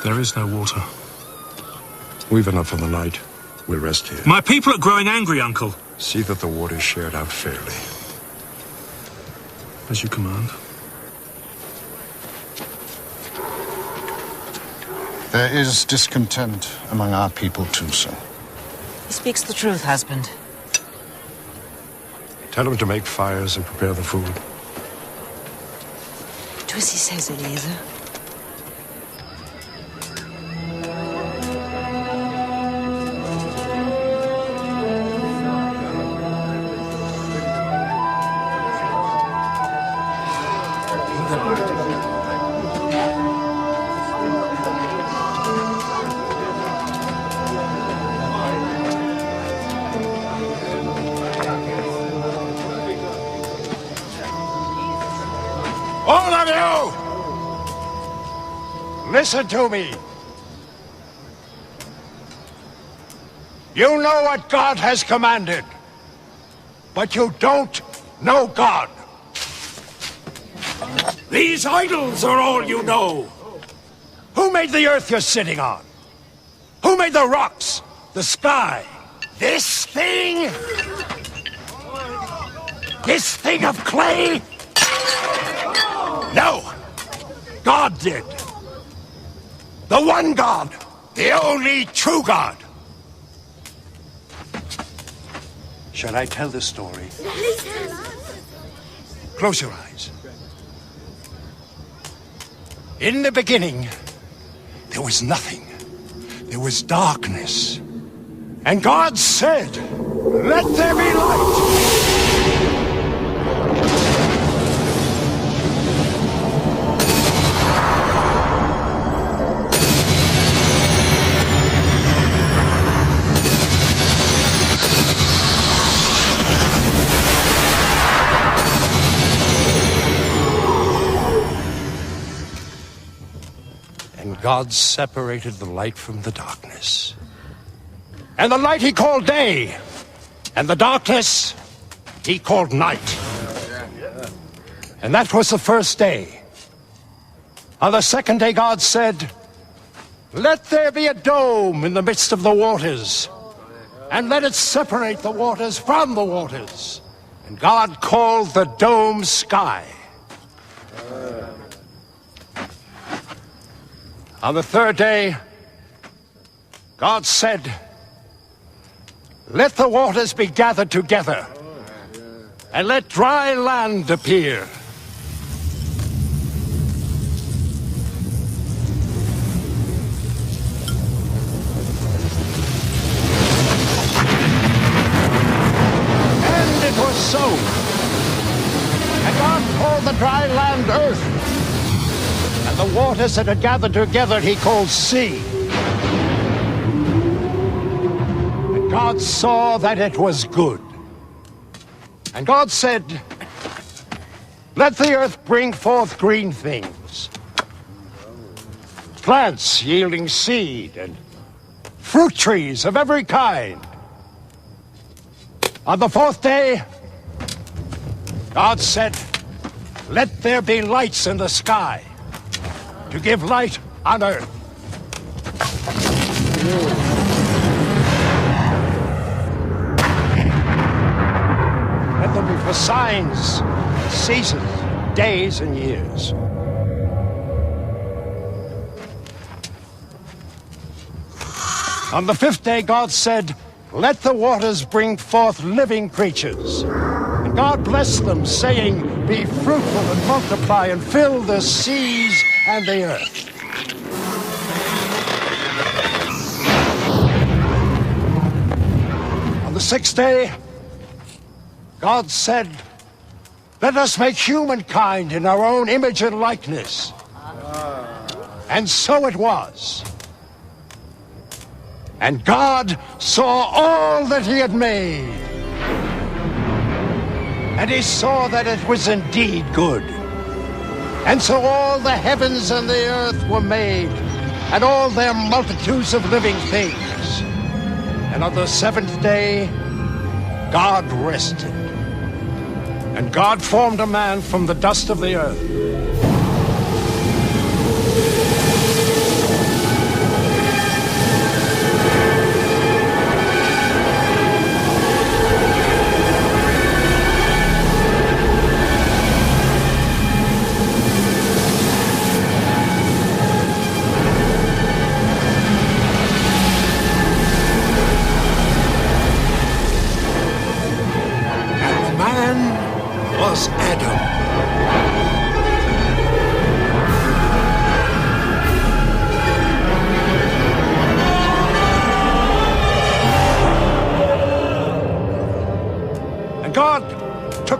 There is no water. We've enough for the night. We'll rest here. My people are growing angry, Uncle. See that the water's shared out fairly. As you command. There is discontent among our people too, sir. He speaks the truth, husband. Tell him to make fires and prepare the food. Do as he says, Eliezer. All of you! Listen to me. You know what God has commanded, but you don't know God. These idols are all you know. Who made the earth you're sitting on? Who made the rocks, the sky? This thing? This thing of clay? No! God did. The one God. The only true God. Shall I tell the story? Close your eyes. In the beginning, there was nothing. There was darkness. And God said, "Let there be light." God separated the light from the darkness. And the light he called day, and the darkness he called night. And that was the first day. On the second day God said, "Let there be a dome in the midst of the waters, and let it separate the waters from the waters." And God called the dome sky. On the third day, God said, "Let the waters be gathered together, and let dry land appear." And it was so. And God called the dry land earth. And the waters that had gathered together he called sea. And God saw that it was good. And God said, "Let the earth bring forth green things, plants yielding seed, and fruit trees of every kind." On the fourth day, God said, "Let there be lights in the sky, to give light on earth." Let them be for signs, seasons, days, and years. On the fifth day, God said, "Let the waters bring forth living creatures." And God blessed them, saying, "Be fruitful and multiply and fill the seas and the earth." On the sixth day, God said, "Let us make humankind in our own image and likeness." And so it was. And God saw all that he had made, and he saw that it was indeed good. And so all the heavens and the earth were made, and all their multitudes of living things. And on the seventh day, God rested. And God formed a man from the dust of the earth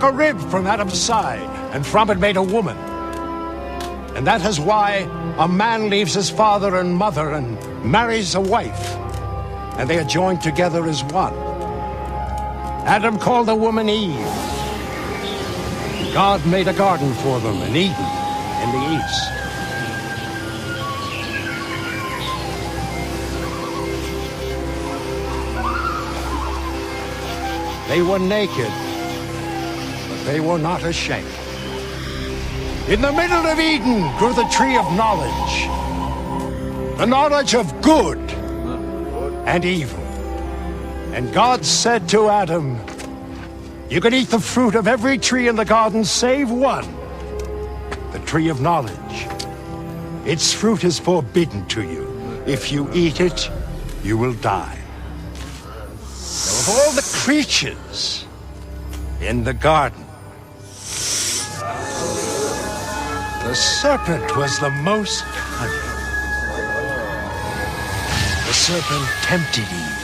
took a rib from Adam's side, and from it made a woman. And that is why a man leaves his father and mother and marries a wife, and they are joined together as one. Adam called the woman Eve. God made a garden for them in Eden in the east. They were naked, but they were not ashamed. In the middle of Eden grew the tree of knowledge, the knowledge of good and evil. And God said to Adam, "You can eat the fruit of every tree in the garden save one, the tree of knowledge. Its fruit is forbidden to you. If you eat it, you will die." Now, of all the creatures in the garden, the serpent was the most cunning. The serpent tempted Eve.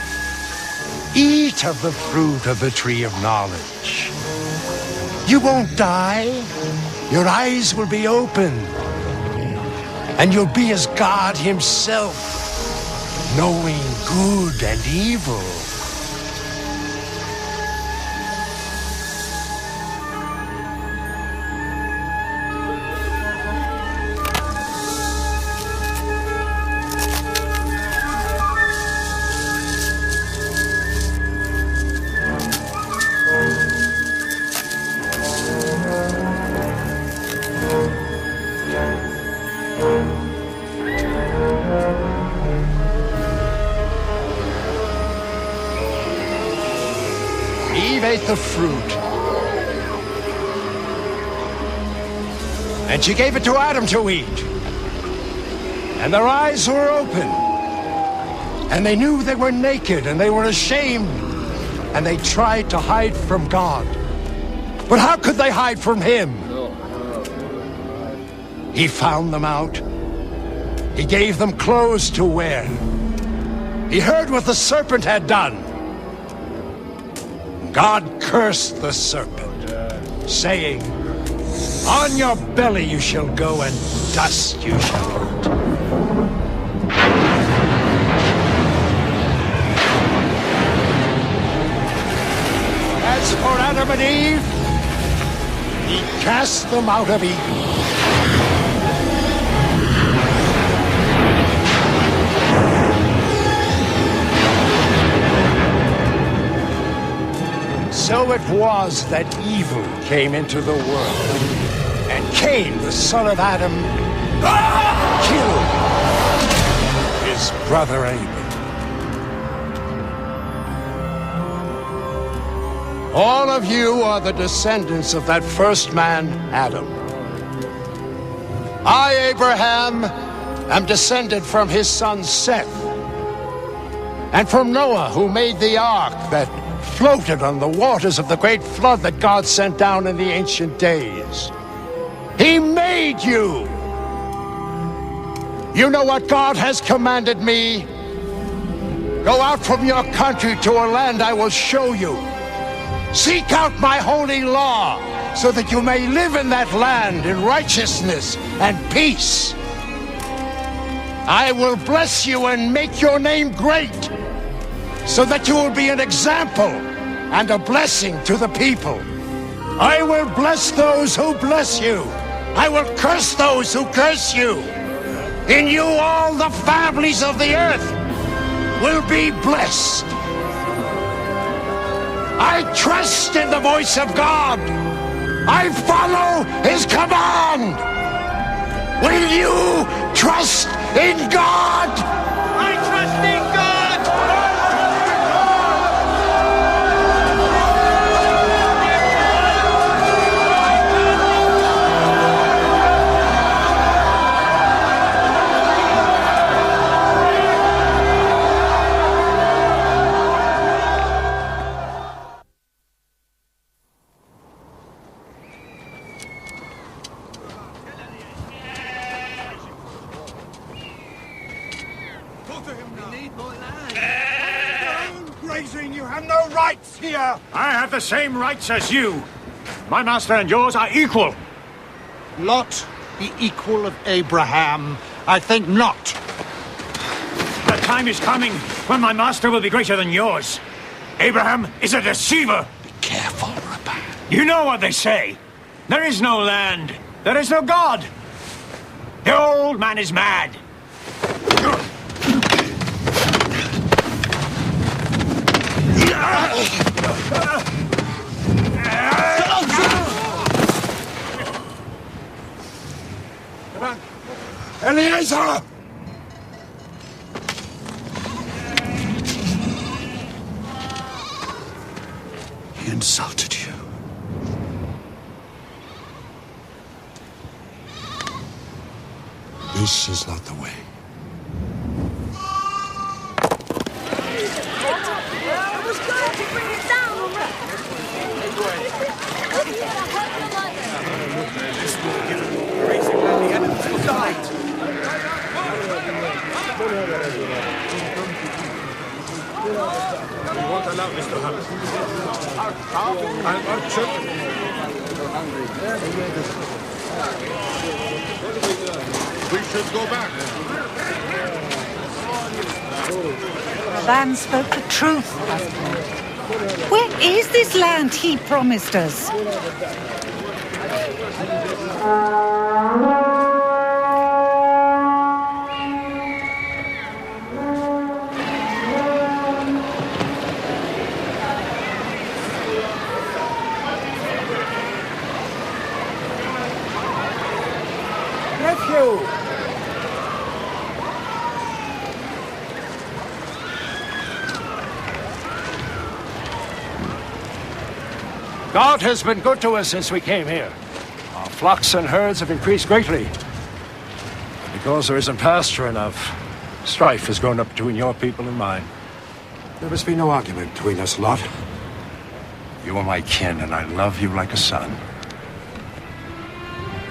Eat of the fruit of the tree of knowledge. You won't die. Your eyes will be opened. And you'll be as God himself, knowing good and evil. Eve ate the fruit, and she gave it to Adam to eat. And their eyes were open, and they knew they were naked, and they were ashamed, and they tried to hide from God. But how could they hide from him? He found them out. He gave them clothes to wear. He heard what the serpent had done. God cursed the serpent, saying, "On your belly you shall go, and dust you shall eat." As for Adam and Eve, he cast them out of Eden. So it was that evil came into the world, and Cain, the son of Adam, killed his brother Abel. All of you are the descendants of that first man, Adam. I, Abraham, am descended from his son Seth, and from Noah, who made the ark that floated on the waters of the great flood that God sent down in the ancient days. He made you. You know what God has commanded me? Go out from your country to a land I will show you. Seek out my holy law, so that you may live in that land in righteousness and peace. I will bless you and make your name great, so that you will be an example and a blessing to the people. I will bless those who bless you. I will curse those who curse you. In you all the families of the earth will be blessed. I trust in the voice of God. I follow his command. Will you trust in God? I trust in God. You have no rights here! I have the same rights as you. My master and yours are equal. Lot the equal of Abraham? I think not. The time is coming when my master will be greater than yours. Abraham is a deceiver. Be careful, Rabban. You know what they say. There is no land. There is no God. The old man is mad. Eliezer! He insulted you. This is not the way. I was going to bring it down We won't allow this to happen. Our children. We should go back. Laban spoke the truth, husband. Where is this land he promised us? Nephew! God has been good to us since we came here. Our flocks and herds have increased greatly. And because there isn't pasture enough, strife has grown up between your people and mine. There must be no argument between us, Lot. You are my kin, and I love you like a son.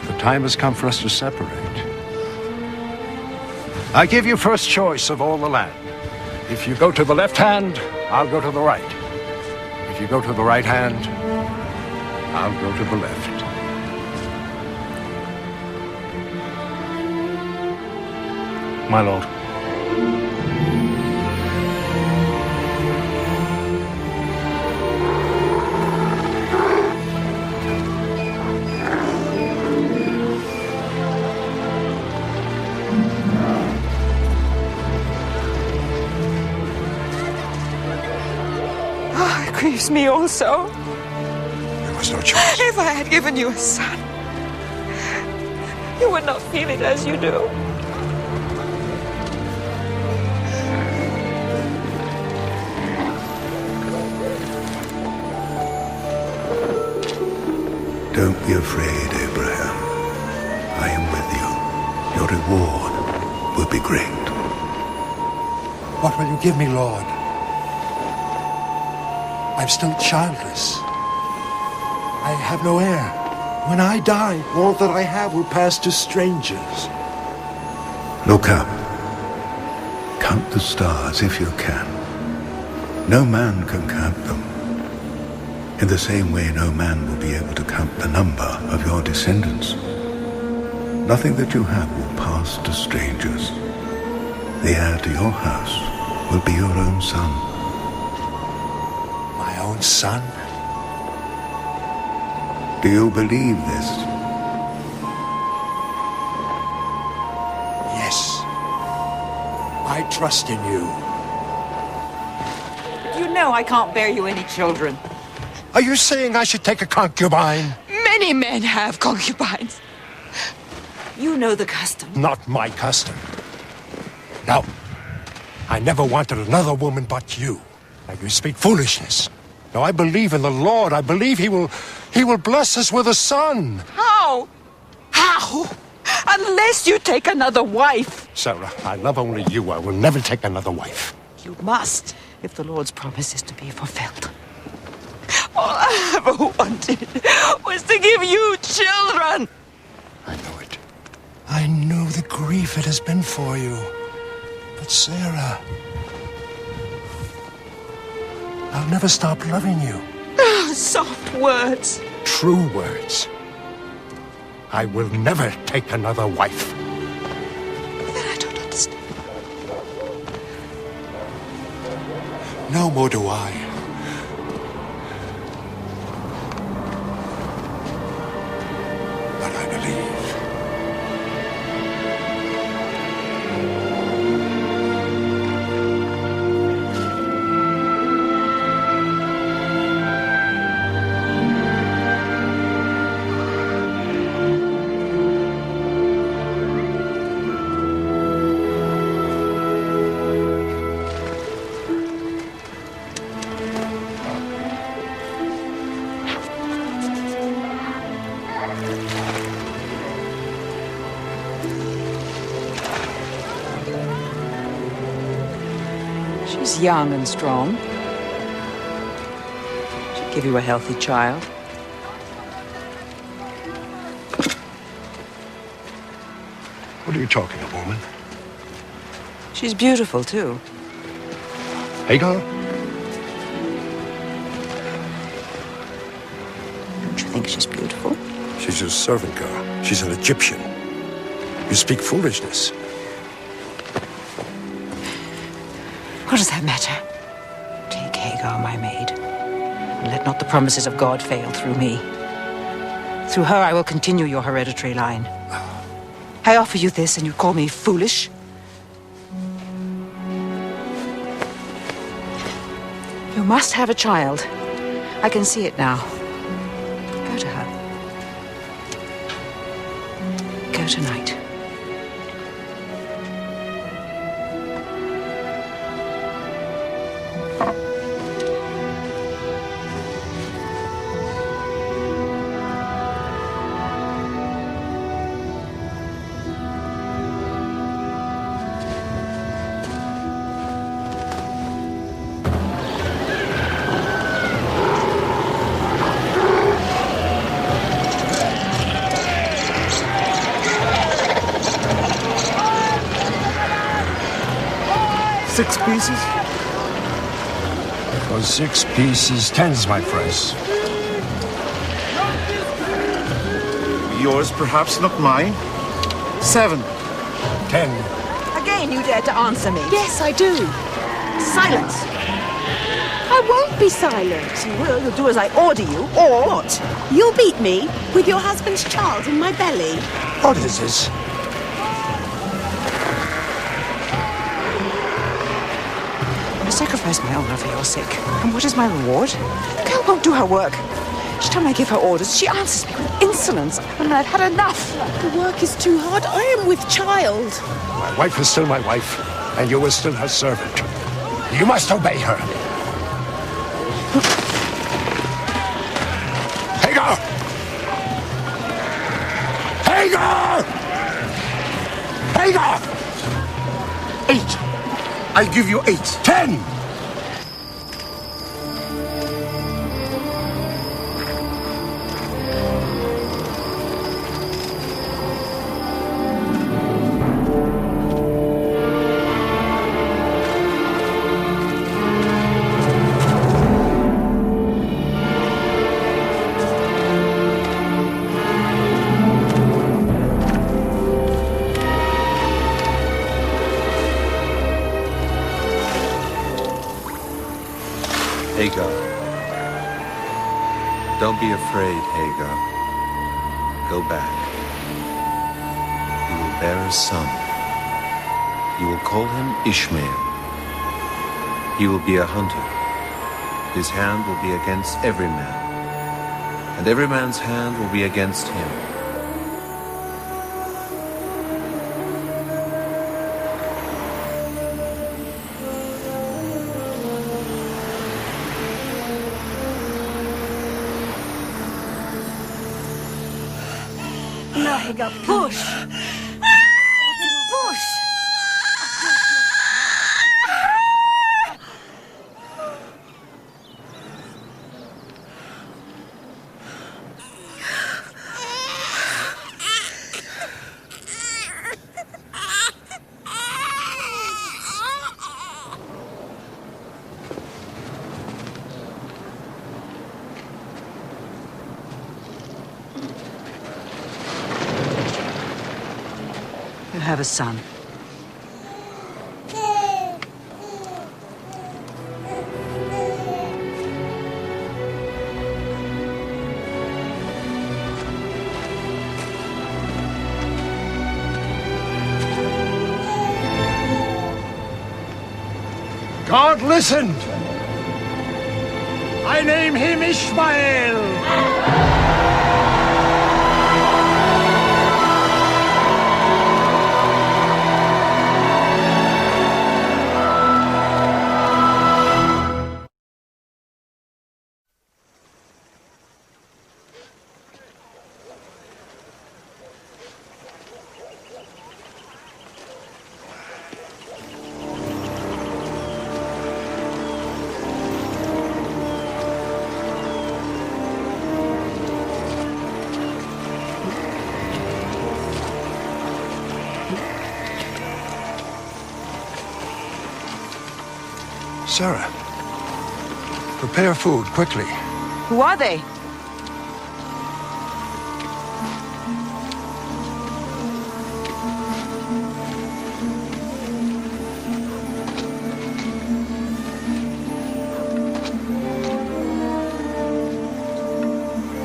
The time has come for us to separate. I give you first choice of all the land. If you go to the left hand, I'll go to the right. If you go to the right hand, I'll go to the left. My lord. It grieves me also. There was no choice. If I had given you a son, you would not feel it as you do. Don't be afraid, Abraham. I am with you. Your reward will be great. What will you give me, Lord? I'm still childless. I have no heir. When I die, all that I have will pass to strangers. Look up. Count the stars if you can. No man can count them. In the same way, no man will be able to count the number of your descendants. Nothing that you have will pass to strangers. The heir to your house will be your own son. My own son? Do you believe this? Yes. I trust in you. You know I can't bear you any children. Are you saying I should take a concubine? Many men have concubines. You know the custom. Not my custom. No. I never wanted another woman but you. Now you speak foolishness. No, I believe in the Lord. I believe He will bless us with a son. How? How? Unless you take another wife. Sarah, I love only you. I will never take another wife. You must, if the Lord's promise is to be fulfilled. All I ever wanted was to give you children. I know it. I know the grief it has been for you. But Sarah, I'll never stop loving you. Soft words. true words. I will never take another wife. Then I don't understand. No more do I. But I believe. She's young and strong. She'll give you a healthy child. What are you talking of, woman? She's beautiful, too. Hagar? Don't you think she's beautiful? She's your servant girl. She's an Egyptian. You speak foolishness. What does that matter? Take Hagar, my maid, and let not the promises of God fail through me. Through her I will continue your hereditary line. I offer you this, and you call me foolish? You must have a child. I can see it now. Go to her. Go tonight. Six pieces? For 6 pieces, 10s, my friends. Yours, perhaps, not mine. 7. 10. Again, you dare to answer me. Yes, I do. Silence. I won't be silent. You will. You'll do as I order you, or what? You'll beat me with your husband's child in my belly. What is this? I sacrifice my honor for your sake. And what is my reward? The girl won't do her work. Each time I give her orders, she answers me with insolence. And I've had enough. The work is too hard. I am with child. My wife is still my wife, and you are still her servant. You must obey her. Hagar! Hagar! Hagar! 8. I give you 8. 10! Hagar. Don't be afraid, Hagar. Go back. You will bear a son. You will call him Ishmael. He will be a hunter. His hand will be against every man, and every man's hand will be against him. No, Hagar, push. Push. have a son. God listened. I name him Ishmael. Sarah, prepare food quickly. Who are they?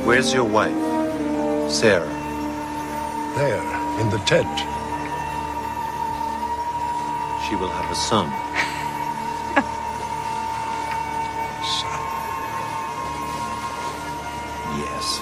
Where's your wife, Sarah? There, in the tent. She will have a son. Son. Yes.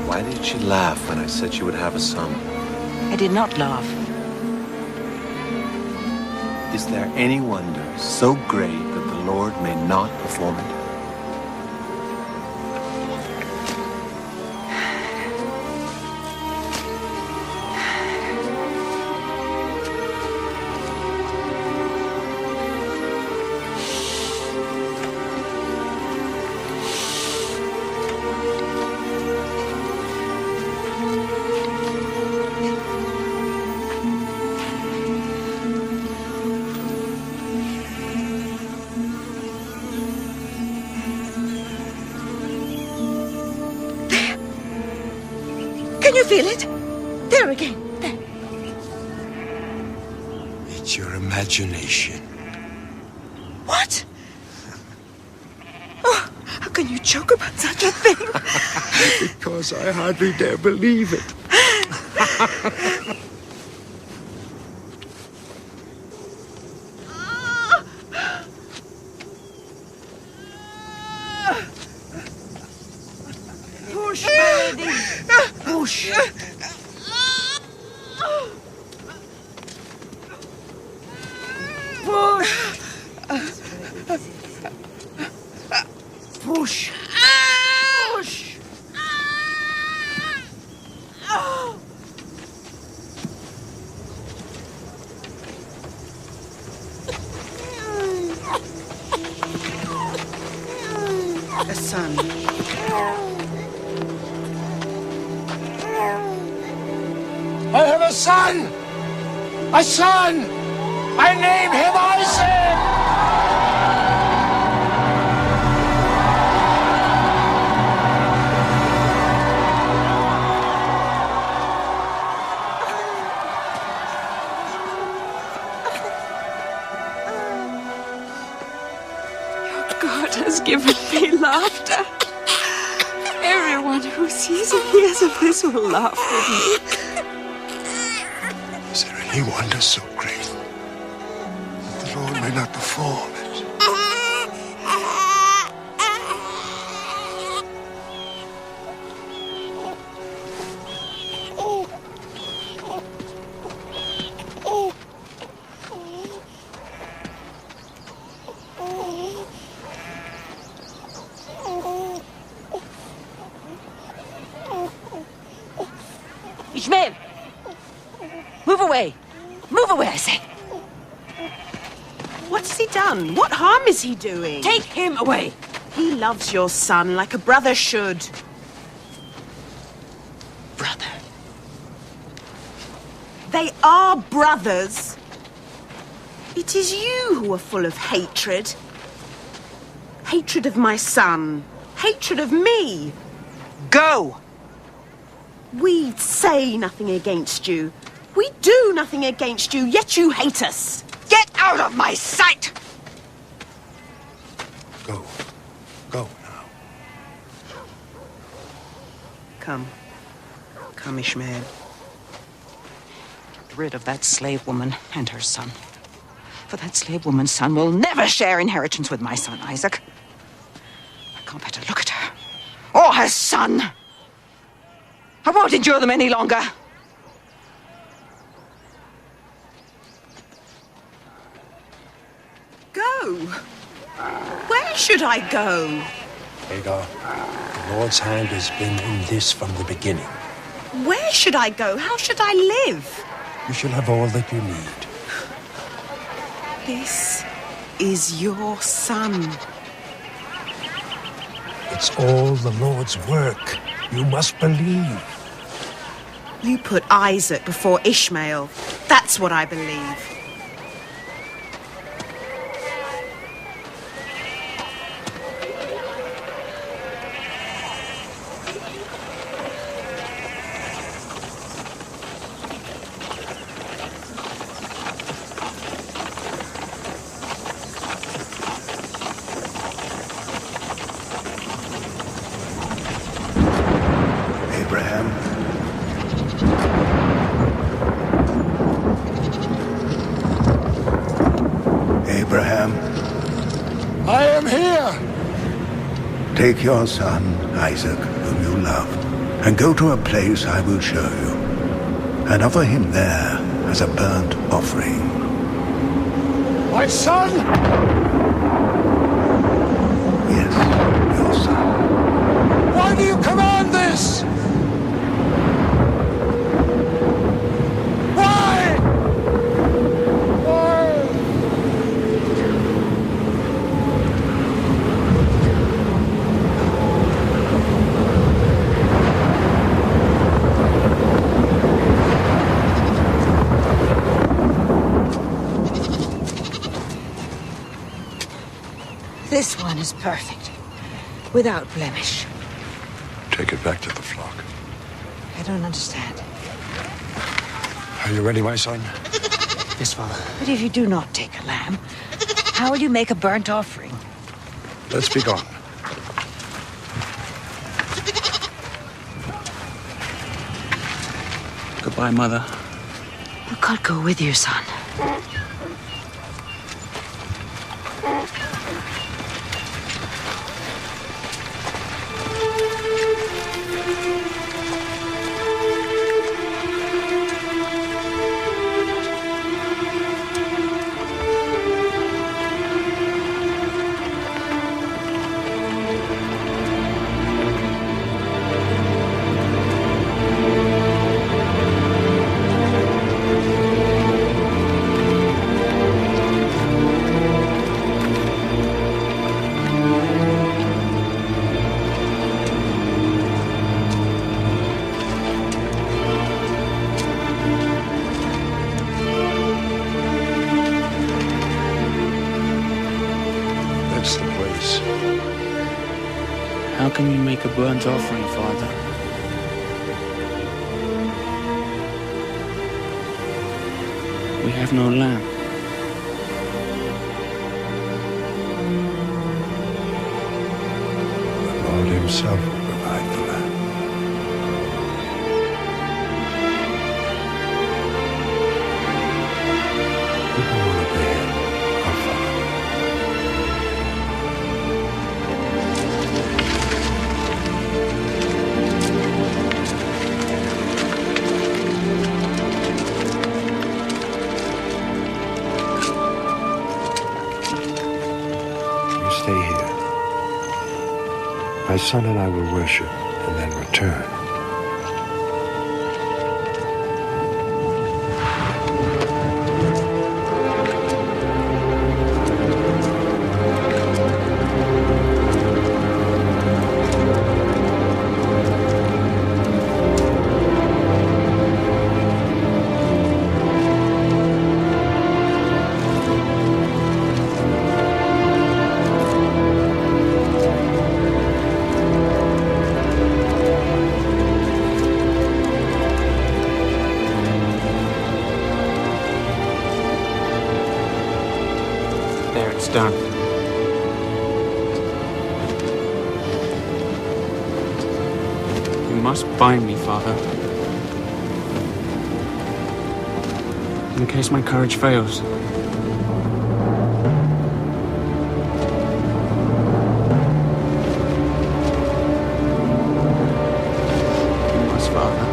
Why did she laugh when I said she would have a son? I did not laugh. Is there any wonder so great that the Lord may not perform it? Can you feel it? There again. There. It's your imagination. What? Oh, how can you joke about such a thing? Because I hardly dare believe it. Push, Melody. Push. Push. Push. Push. A son. I have a son! A son! I name him Isaac! God has given me laughter. Everyone who sees and hears of this will laugh with me. Is there any wonder so great that the Lord may not perform it? Ishmael! Move away! Move away, I say! What's he done? What harm is he doing? Take him away! He loves your son like a brother should. Brother. They are brothers. It is you who are full of hatred. Hatred of my son. Hatred of me. Go! We say nothing against you. We do nothing against you, yet you hate us. Get out of my sight! Go. Go now. Come. Come, Ishmael. Get rid of that slave woman and her son. For that slave woman's son will never share inheritance with my son, Isaac. I can't bear to look at her. Or her son. I won't endure them any longer. Go. Where should I go? Hagar, the Lord's hand has been in this from the beginning. Where should I go? How should I live? You shall have all that you need. This is your son. It's all the Lord's work. You must believe. You put Isaac before Ishmael. That's what I believe. Abraham. Abraham, I am here! take your son, Isaac, whom you love, and go to a place I will show you, and offer him there as a burnt offering. My son! Yes, your son. Why do you command this? Why? Why? This one is perfect. Without blemish. Take it back to the flock. I don't understand. Are you ready, my son? Yes, Father. But if you do not take a lamb, how will you make a burnt offering? Let's be gone. Goodbye, Mother. Will God go with you, son? That's the place. How can we make a burnt offering, Father? We have no lamb. The Lord himself will provide the lamb. We go on up ahead, our Father. You stay here. My son and I will worship and then return. It's done. You must bind me, Father. In case my courage fails. You must, Father.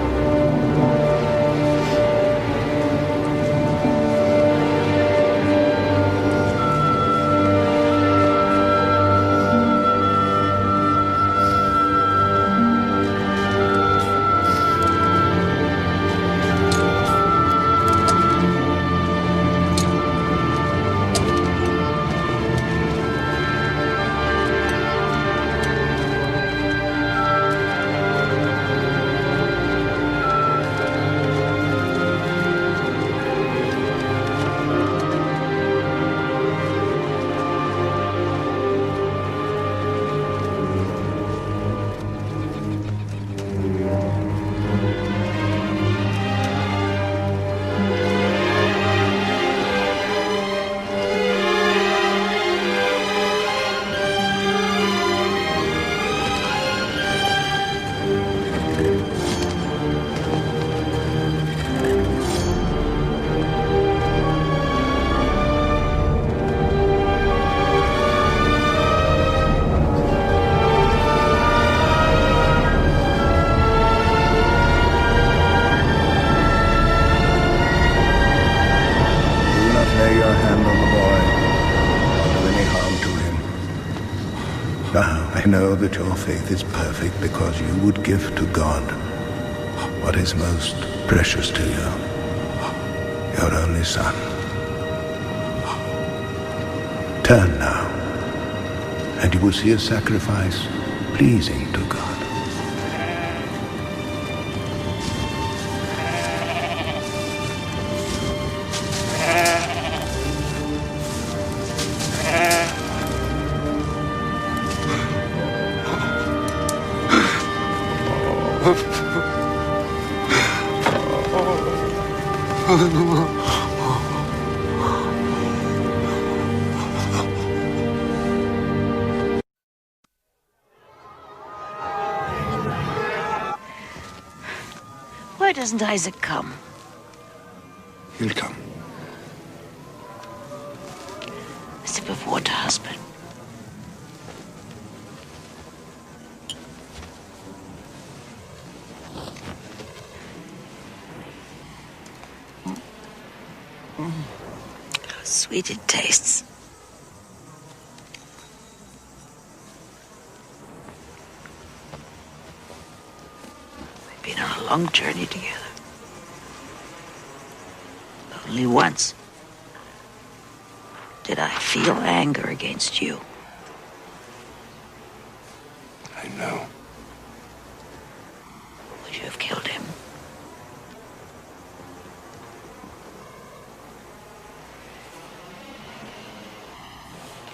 I know that your faith is perfect because you would give to God what is most precious to you, your only son. Turn now, and you will see a sacrifice pleasing to God. Why doesn't Isaac come? He'll come. A sip of water, husband. How sweet it tastes. We've been on a long journey together. Only once did I feel anger against you. I know. Would you have killed him?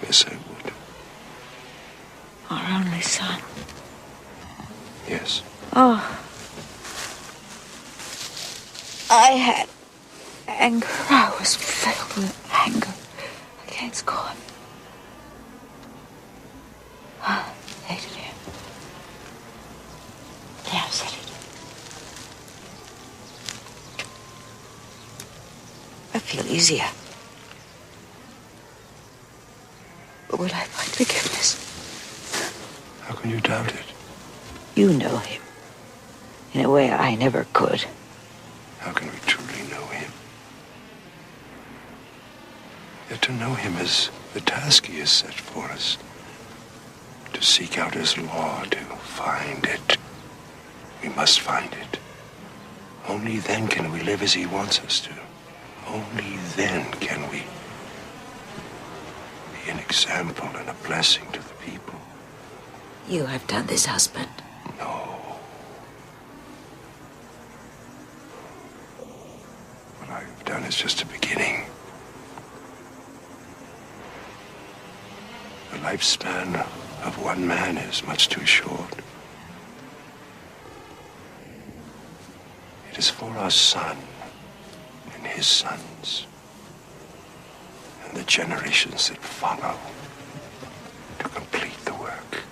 Yes, I would. Our only son. Yes. Oh. I had anger. I was filled with anger against God. I hated him. Yeah, I said it. I feel easier. But will I find forgiveness? How can you doubt it? You know him in a way I never could. How can we truly know him? Yet to know him is the task he has set for us. To seek out his law, to find it. We must find it. Only then can we live as he wants us to. Only then can we be an example and a blessing to the people. You have done this, husband. No. What I have done is just a beginning. The lifespan of one man is much too short. It is for our son and his sons, and the generations that follow to complete the work.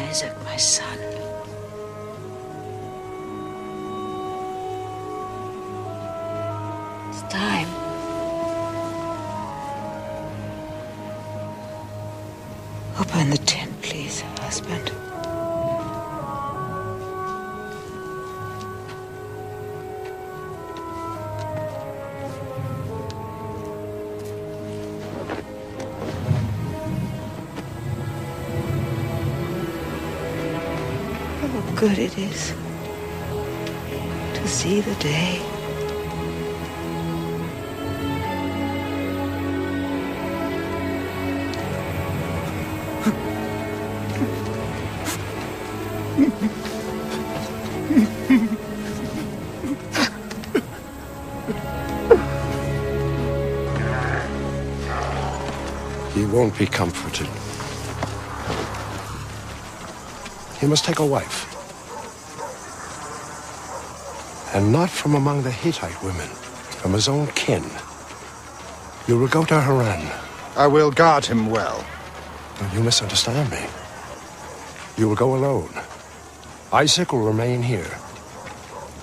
Isaac, my son. It's time. Open the tent, please, husband. How good it is to see the day. He won't be comforted. He must take a wife. And not from among the Hittite women, from his own kin. You will go to Haran. I will guard him well. No, you misunderstand me. You will go alone. Isaac will remain here.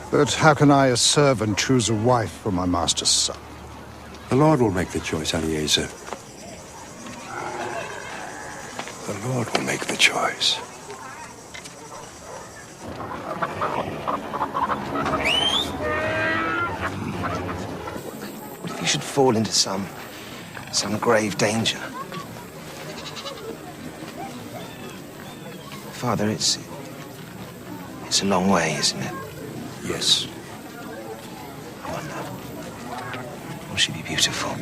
But how can I, a servant, choose a wife for my master's son? The Lord will make the choice, Eliezer. The Lord will make the choice. What if you should fall into some grave danger? Father, it's a long way, isn't it? Yes. I wonder, will she be beautiful? I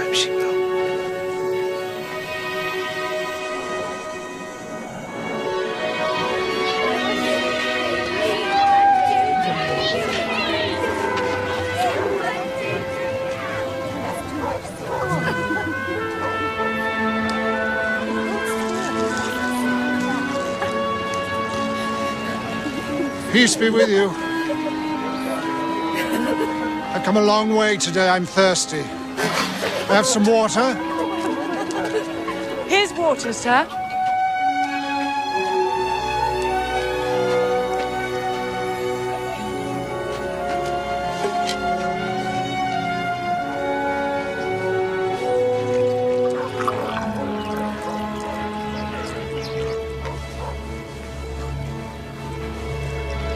hope she will. Peace be with you. I've come a long way today. I'm thirsty. Have some water? Here's water, sir.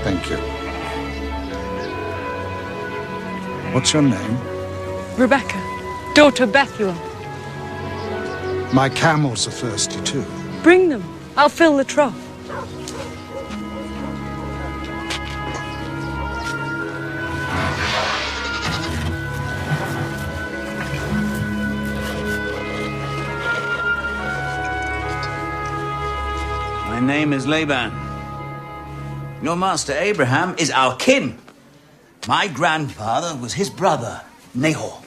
Thank you. What's your name? Rebecca, daughter of Bethuel. My camels are thirsty too. Bring them. I'll fill the trough. My name is Laban. Your master Abraham is our kin. My grandfather was his brother, Nahor.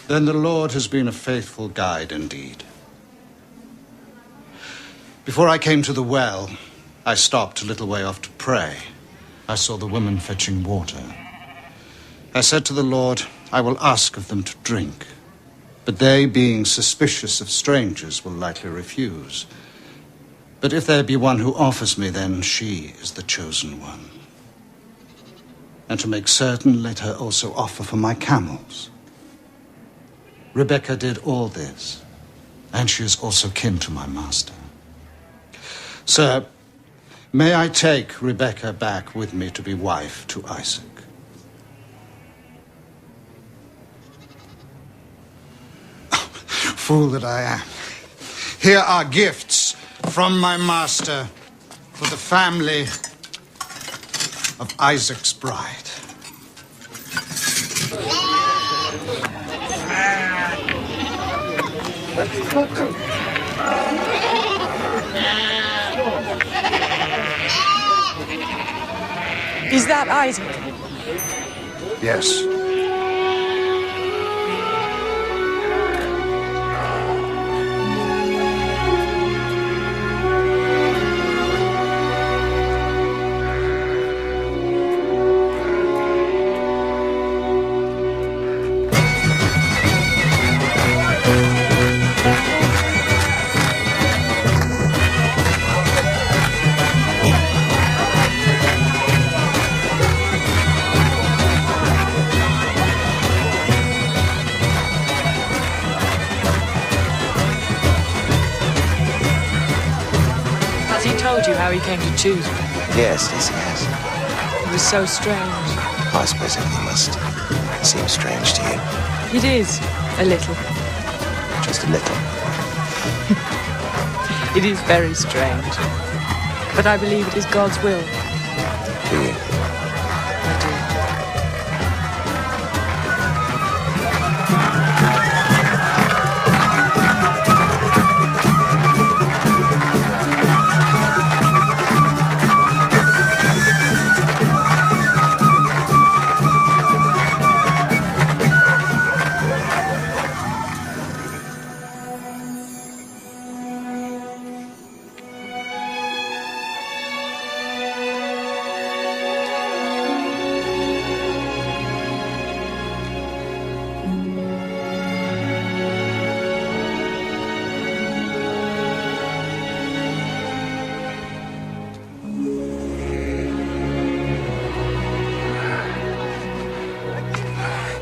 Then the Lord has been a faithful guide indeed. Before I came to the well, I stopped a little way off to pray. I saw the women fetching water. I said to the Lord, I will ask of them to drink. But they, being suspicious of strangers, will likely refuse. But if there be one who offers me, then she is the chosen one. And to make certain, let her also offer for my camels. Rebecca did all this, and she is also kin to my master. Sir, may I take Rebecca back with me to be wife to Isaac? Fool that I am. Here are gifts from my master for the family of Isaac's bride. Is that Isaac? Yes. Has he told you how he came to choose me? Yes, he has. It was so strange. I suppose everything must seem strange to you. It is, a little. Just a little. It is very strange. But I believe it is God's will. Do you?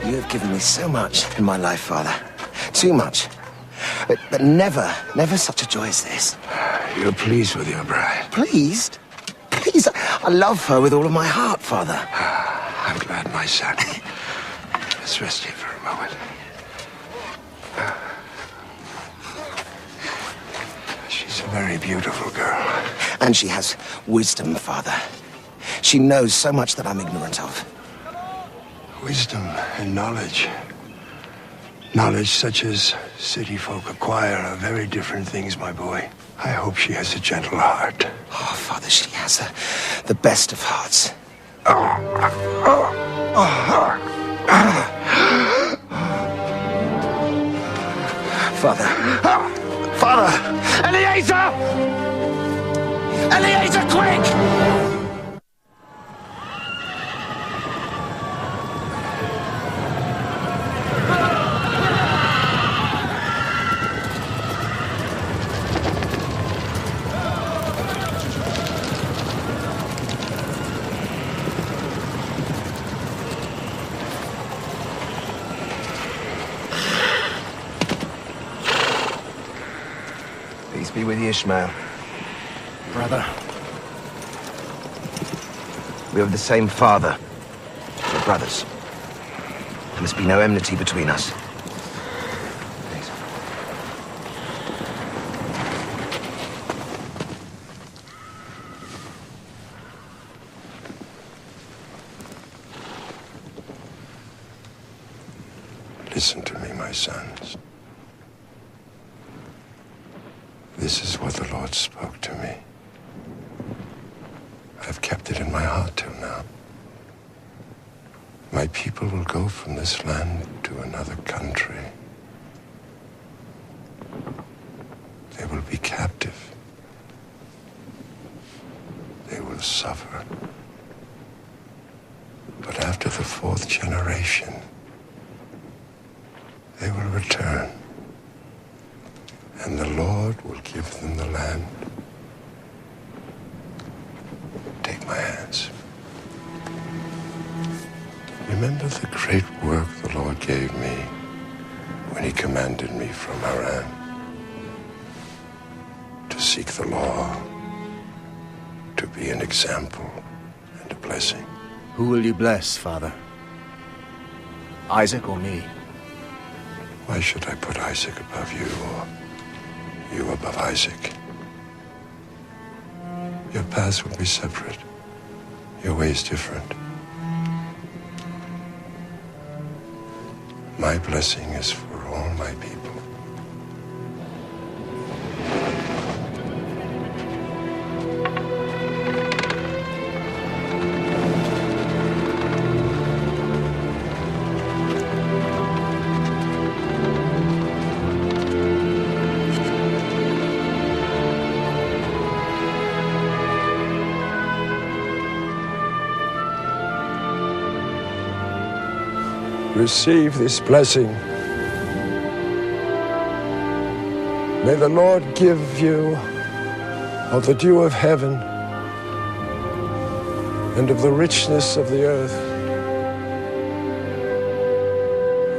You have given me so much in my life, Father. Too much. But never such a joy as this. You're pleased with your bride? Pleased? Please, I love her with all of my heart, Father. I'm glad, my son. Let's rest here for a moment. She's a very beautiful girl. And she has wisdom, Father. She knows so much that I'm ignorant of. Wisdom and knowledge. Knowledge such as city folk acquire are very different things, my boy. I hope she has a gentle heart. Oh, Father, she has the best of hearts. Father. Father! Eliezer! Eliezer, quick! Peace be with you, Ishmael. Brother. We have the same father. We're brothers. There must be no enmity between us. Please. Listen to me, my sons. This is what the Lord spoke to me. I've kept it in my heart till now. My people will go from this land to another country. They will be captive. They will suffer. But after the 4th generation, they will return. And the Lord will give them the land. Take my hands. Remember the great work the Lord gave me when he commanded me from Haran to seek the law, to be an example and a blessing. Who will you bless, Father? Isaac or me? Why should I put Isaac above you or you above Isaac? Your paths will be separate. Your ways different. My blessing is for all my people. Receive this blessing. May the Lord give you of the dew of heaven and of the richness of the earth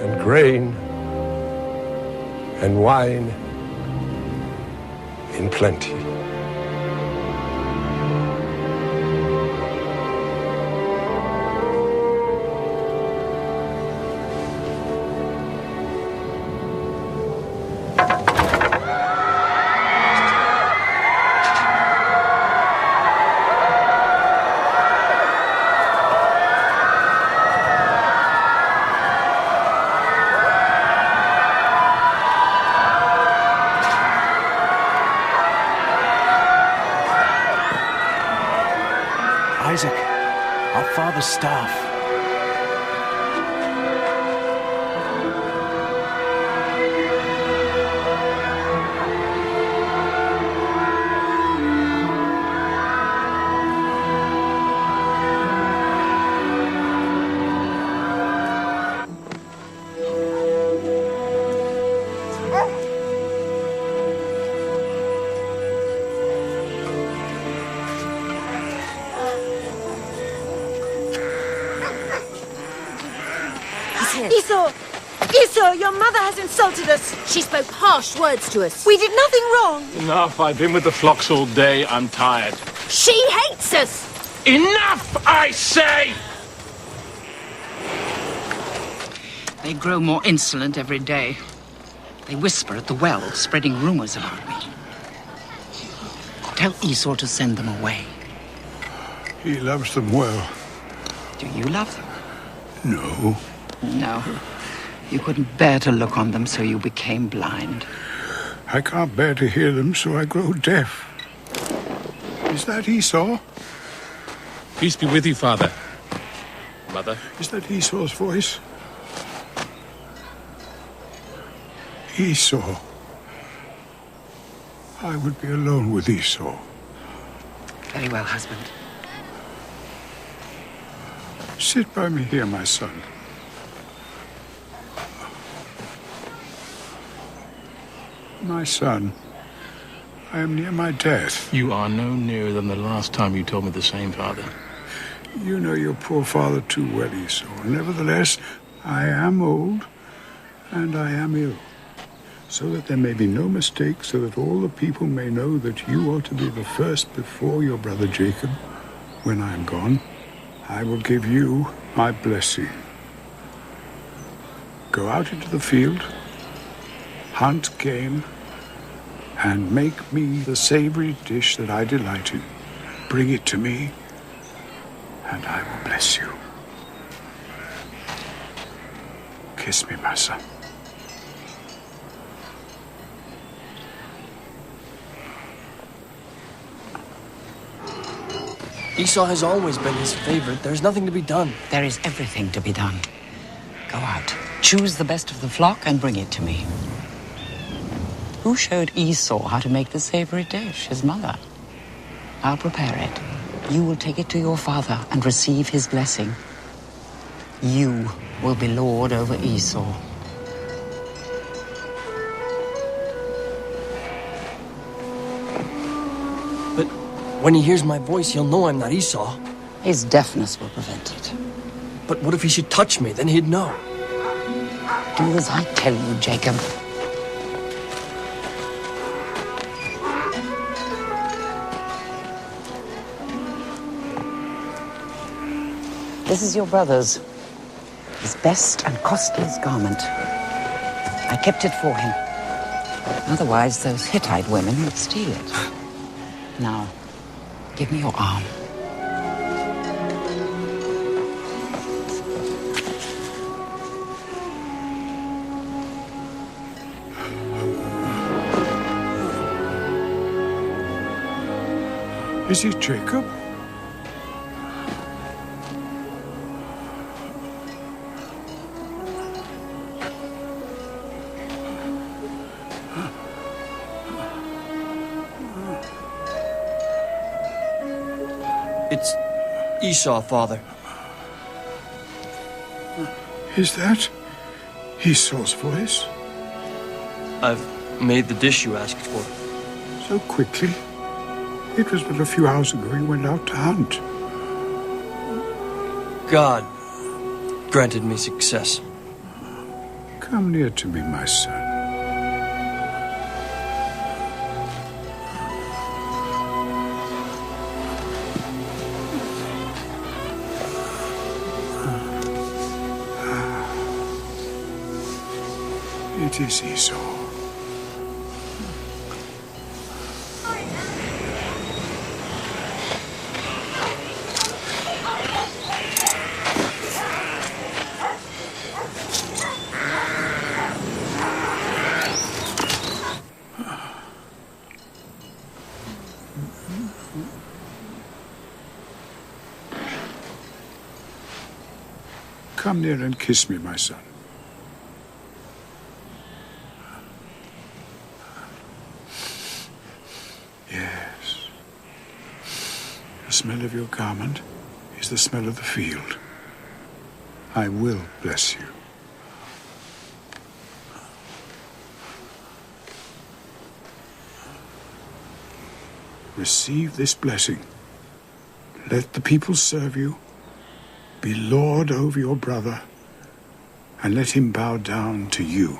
and grain and wine in plenty. Isaac, our father's staff. Esau, your mother has insulted us. She spoke harsh words to us. We did nothing wrong. Enough. I've been with the flocks all day. I'm tired. She hates us. Enough, I say! They grow more insolent every day. They whisper at the well, spreading rumors about me. Tell Esau to send them away. He loves them well. Do you love them? No. No. You couldn't bear to look on them, so you became blind. I can't bear to hear them, so I grow deaf. Is that Esau? Peace be with you, Father. Mother. Is that Esau's voice? Esau. I would be alone with Esau. Very well, husband. Sit by me here, my son. My son, I am near my death. You are no nearer than the last time you told me the same, Father. You know your poor father too well, Esau. Nevertheless, I am old, and I am ill. So that there may be no mistake, so that all the people may know that you are to be the first before your brother Jacob. When I am gone, I will give you my blessing. Go out into the field, hunt game, and make me the savory dish that I delight in. Bring it to me, and I will bless you. Kiss me, my son. Esau has always been his favorite. There's nothing to be done. There is everything to be done. Go out, choose the best of the flock, and bring it to me. Who showed Esau how to make the savory dish? His mother. I'll prepare it. You will take it to your father and receive his blessing. You will be lord over Esau. But when he hears my voice, he'll know I'm not Esau. His deafness will prevent it. But what if he should touch me? Then he'd know. Do as I tell you, Jacob. This is your brother's. His best and costliest garment. I kept it for him. Otherwise, those Hittite women would steal it. Now, give me your arm. Is he Jacob? It's Esau, Father. Is that Esau's voice? I've made the dish you asked for. So quickly? It was but a few hours ago you went out to hunt. God granted me success. Come near to me, my son. It is Esau. Come near and kiss me, my son. Yes. The smell of your garment is the smell of the field. I will bless you. Receive this blessing. Let the people serve you. Be lord over your brother, and let him bow down to you.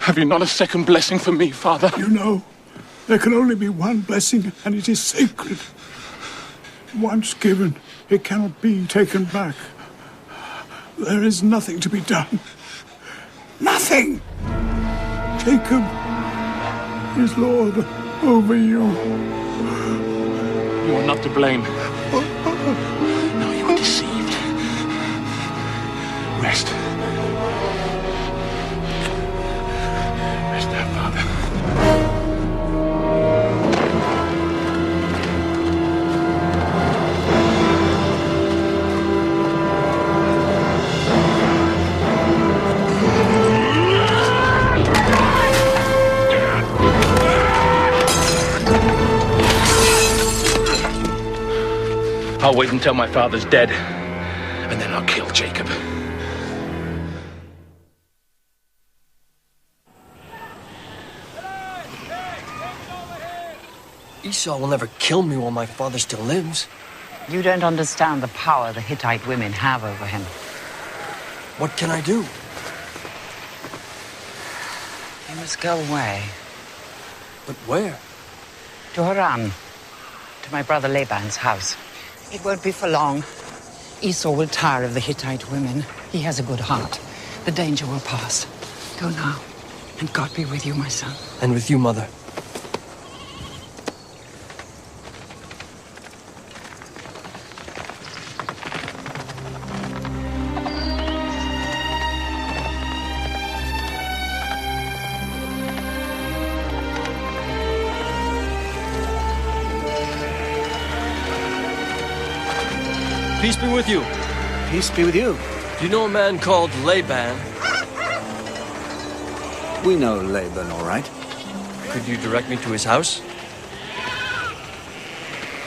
Have you not a second blessing for me, Father? You know, there can only be one blessing, and it is sacred. Once given, it cannot be taken back. There is nothing to be done. Nothing! Jacob is Lord over you. You are not to blame. No, you were deceived. Rest. Rest now, Father. I'll wait until my father's dead, and then I'll kill Jacob. Esau will never kill me while my father still lives. You don't understand the power the Hittite women have over him. What can I do? You must go away. But where? To Haran, to my brother Laban's house. It won't be for long. Esau will tire of the Hittite women. He has a good heart. The danger will pass. Go now, and God be with you, my son. And with you, Mother. Peace be with you. Peace be with you. Do you know a man called Laban? We know Laban, all right. Could you direct me to his house?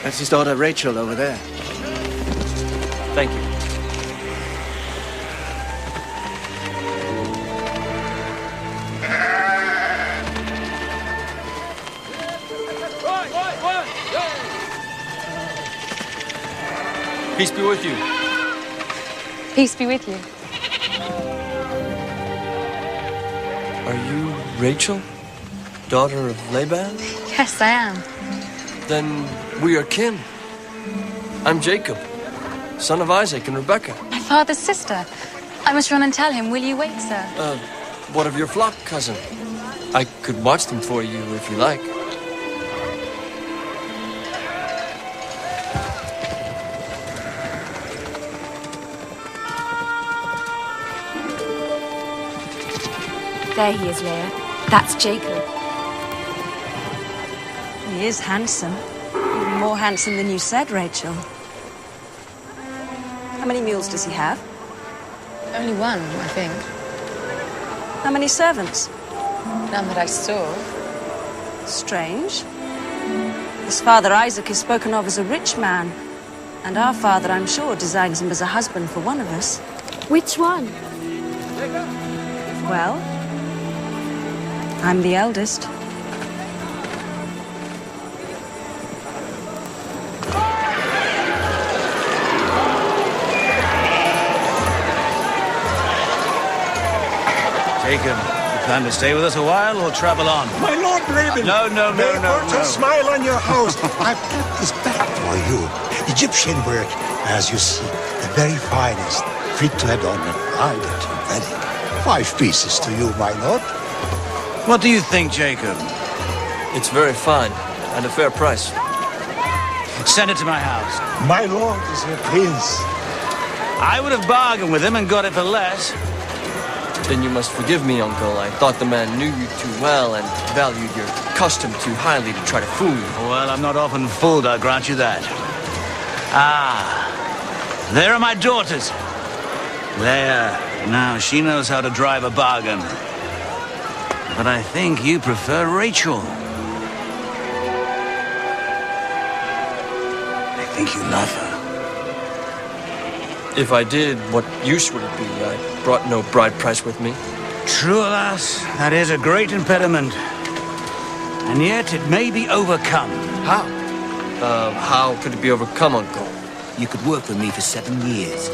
That's his daughter Rachel over there. Thank you. Peace be with you. Peace be with you. Are you Rachel, daughter of Laban? Yes, I am. Then we are kin. I'm Jacob, son of Isaac and Rebekah. My father's sister. I must run and tell him. Will you wait, sir? What of your flock, cousin? I could watch them for you if you like. There he is, Leia. That's Jacob. He is handsome. Even more handsome than you said, Rachel. How many mules does he have? Only one, I think. How many servants? None that I saw. Strange. His father Isaac is spoken of as a rich man. And our father, I'm sure, designs him as a husband for one of us. Which one? Well, I'm the eldest. Jacob, you plan to stay with us a while or travel on? My Lord Laban! No. May fortune smile on your house. I've kept this back for you. Egyptian work, as you see, the very finest, fit to adorn a private wedding. 5 pieces to you, my lord. What do you think, Jacob? It's very fine, and a fair price. Send it to my house. My lord is your prince. I would have bargained with him and got it for less. Then you must forgive me, Uncle. I thought the man knew you too well and valued your custom too highly to try to fool you. Well, I'm not often fooled, I'll grant you that. Ah, there are my daughters. Leia, now she knows how to drive a bargain. But I think you prefer Rachel. I think you love her. If I did, what use would it be? I brought no bride price with me. True, alas, that is a great impediment. And yet it may be overcome. How? How could it be overcome, Uncle? You could work for me for 7 years.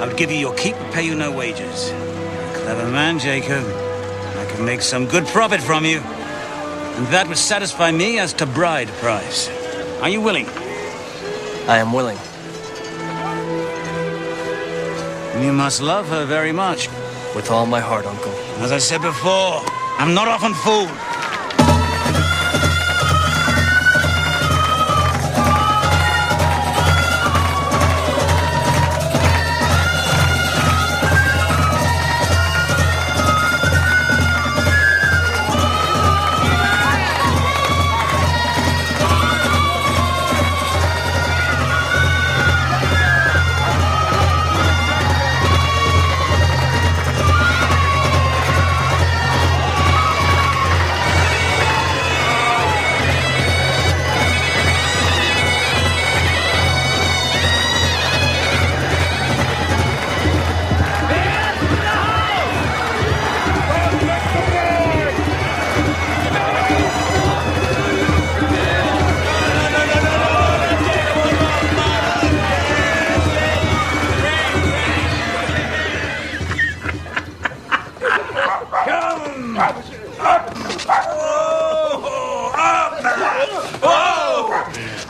I would give you your keep and pay you no wages. You're a clever man, Jacob. I could make some good profit from you. And that would satisfy me as to bride price. Are you willing? I am willing. You must love her very much. With all my heart, Uncle. As I said before, I'm not often fooled.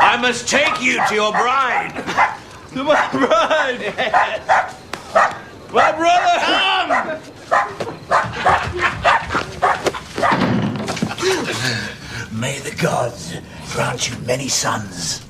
I must take you to your bride. To my bride! My brother! Come! May the gods grant you many sons.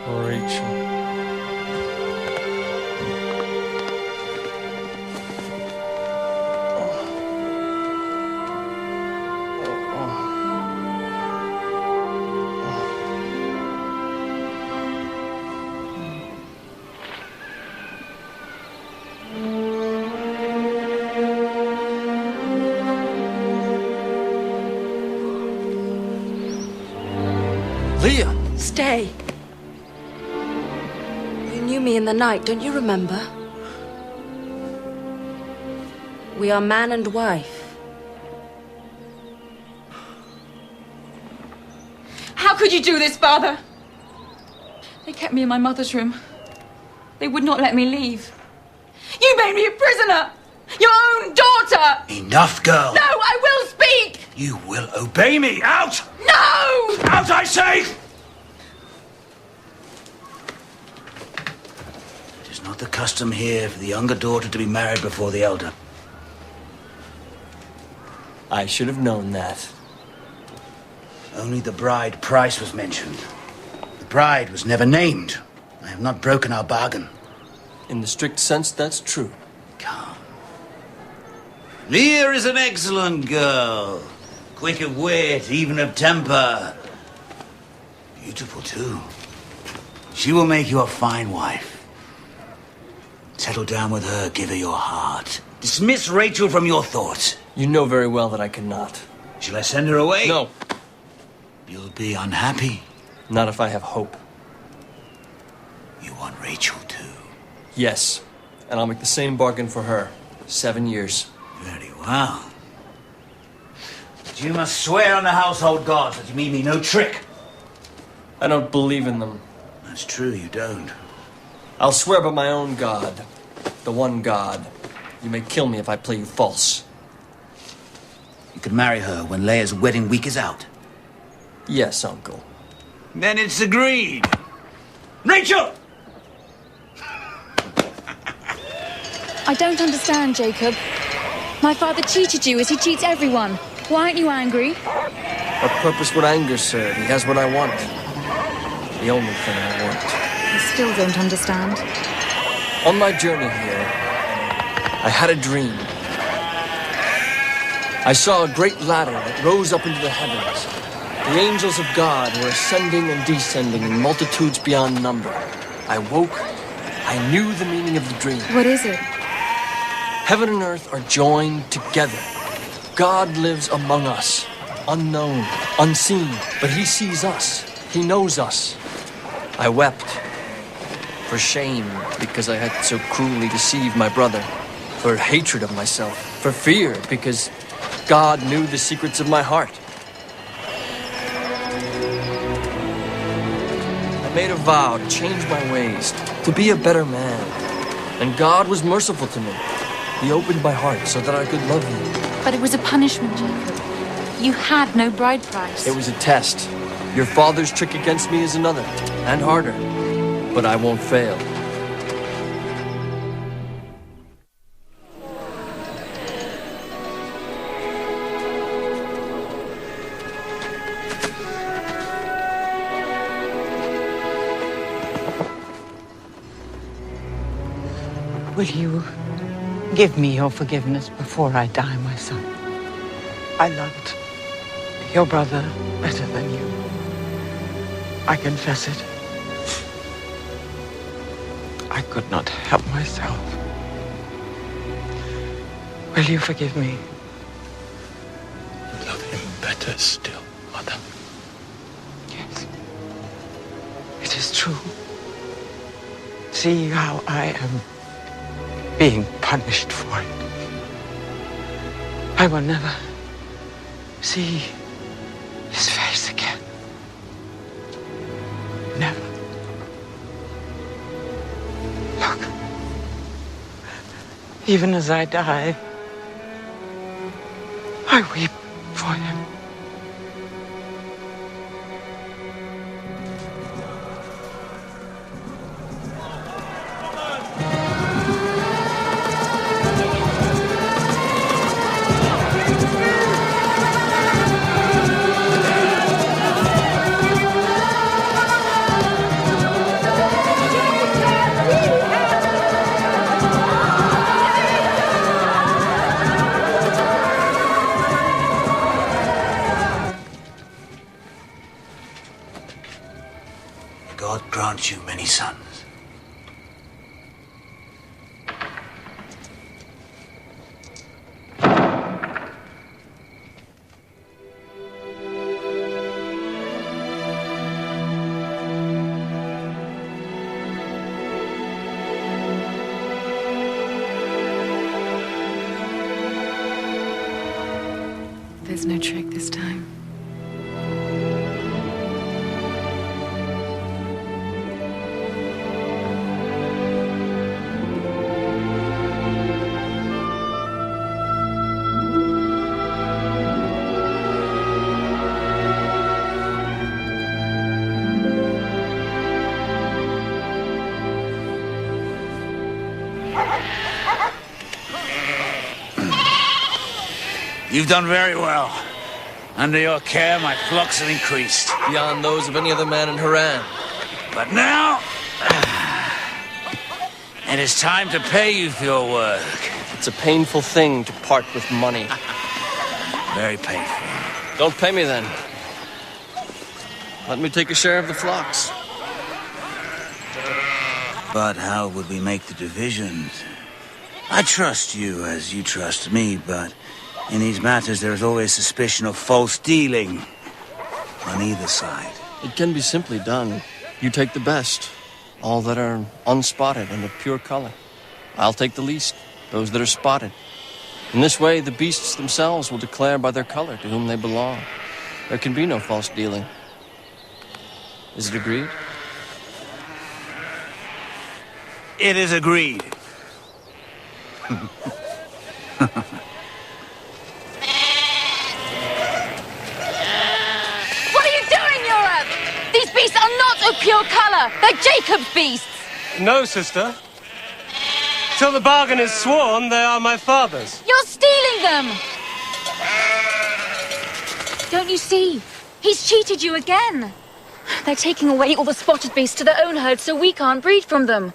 Rachel. Leia! Stay. You knew me in the night, don't you remember? We are man and wife. How could you do this, Father? They kept me in my mother's room. They would not let me leave. You made me a prisoner! Your own daughter! Enough, girl. No, I will speak! You will obey me. Out! No! Out, I say! It is It's not the custom here for the younger daughter to be married before the elder. I should have known that. Only the bride price was mentioned. The bride was never named. I have not broken our bargain. In the strict sense, that's true. Leah is an excellent girl. Quick of wit, even of temper. Beautiful, too. She will make you a fine wife. Settle down with her, give her your heart. Dismiss Rachel from your thoughts. You know very well that I cannot. Shall I send her away? No. You'll be unhappy. Not if I have hope. You want Rachel, too? Yes. And I'll make the same bargain for her. 7 years. Very well. But you must swear on the household gods that you mean me no trick. I don't believe in them. That's true, you don't. I'll swear by my own God. The one God. You may kill me if I play you false. You could marry her when Leia's wedding week is out. Yes, Uncle. Then it's agreed. Rachel! I don't understand, Jacob. My father cheated you as he cheats everyone. Why aren't you angry? What purpose would anger serve? He has what I want. The only thing I want. I still don't understand. On my journey here, I had a dream. I saw a great ladder that rose up into the heavens. The angels of God were ascending and descending in multitudes beyond number. I woke. I knew the meaning of the dream. What is it? Heaven and earth are joined together. God lives among us, unknown, unseen, but he sees us. He knows us. I wept for shame because I had so cruelly deceived my brother, for hatred of myself, for fear because God knew the secrets of my heart. I made a vow to change my ways, to be a better man, and God was merciful to me. He opened my heart so that I could love you. But it was a punishment, Jacob. You had no bride price. It was a test. Your father's trick against me is another, and harder. But I won't fail. Will you give me your forgiveness before I die, my son? I loved your brother better than you. I confess it. I could not help myself. Will you forgive me? You love him better still, Mother. Yes. It is true. See how I am being punished for it. I will never see his face again. Never. Look. Even as I die, I weep for him. God grant you many sons. There's no trick this time. You've done very well. Under your care, my flocks have increased. Beyond those of any other man in Haran. But now, it is time to pay you for your work. It's a painful thing to part with money. Very painful. Don't pay me then. Let me take a share of the flocks. But how would we make the divisions? I trust you as you trust me, but in these matters there is always suspicion of false dealing on either side. It can be simply done. You take the best, all that are unspotted and of pure color. I'll take the least, those that are spotted. In this way, the beasts themselves will declare by their color to whom they belong. There can be no false dealing. Is it agreed? It is agreed. What are you doing, Yorav? These beasts are not of pure color. They're Jacob's beasts. No, sister. Till the bargain is sworn, they are my father's. You're stealing them. Don't you see? He's cheated you again. They're taking away all the spotted beasts to their own herd so we can't breed from them.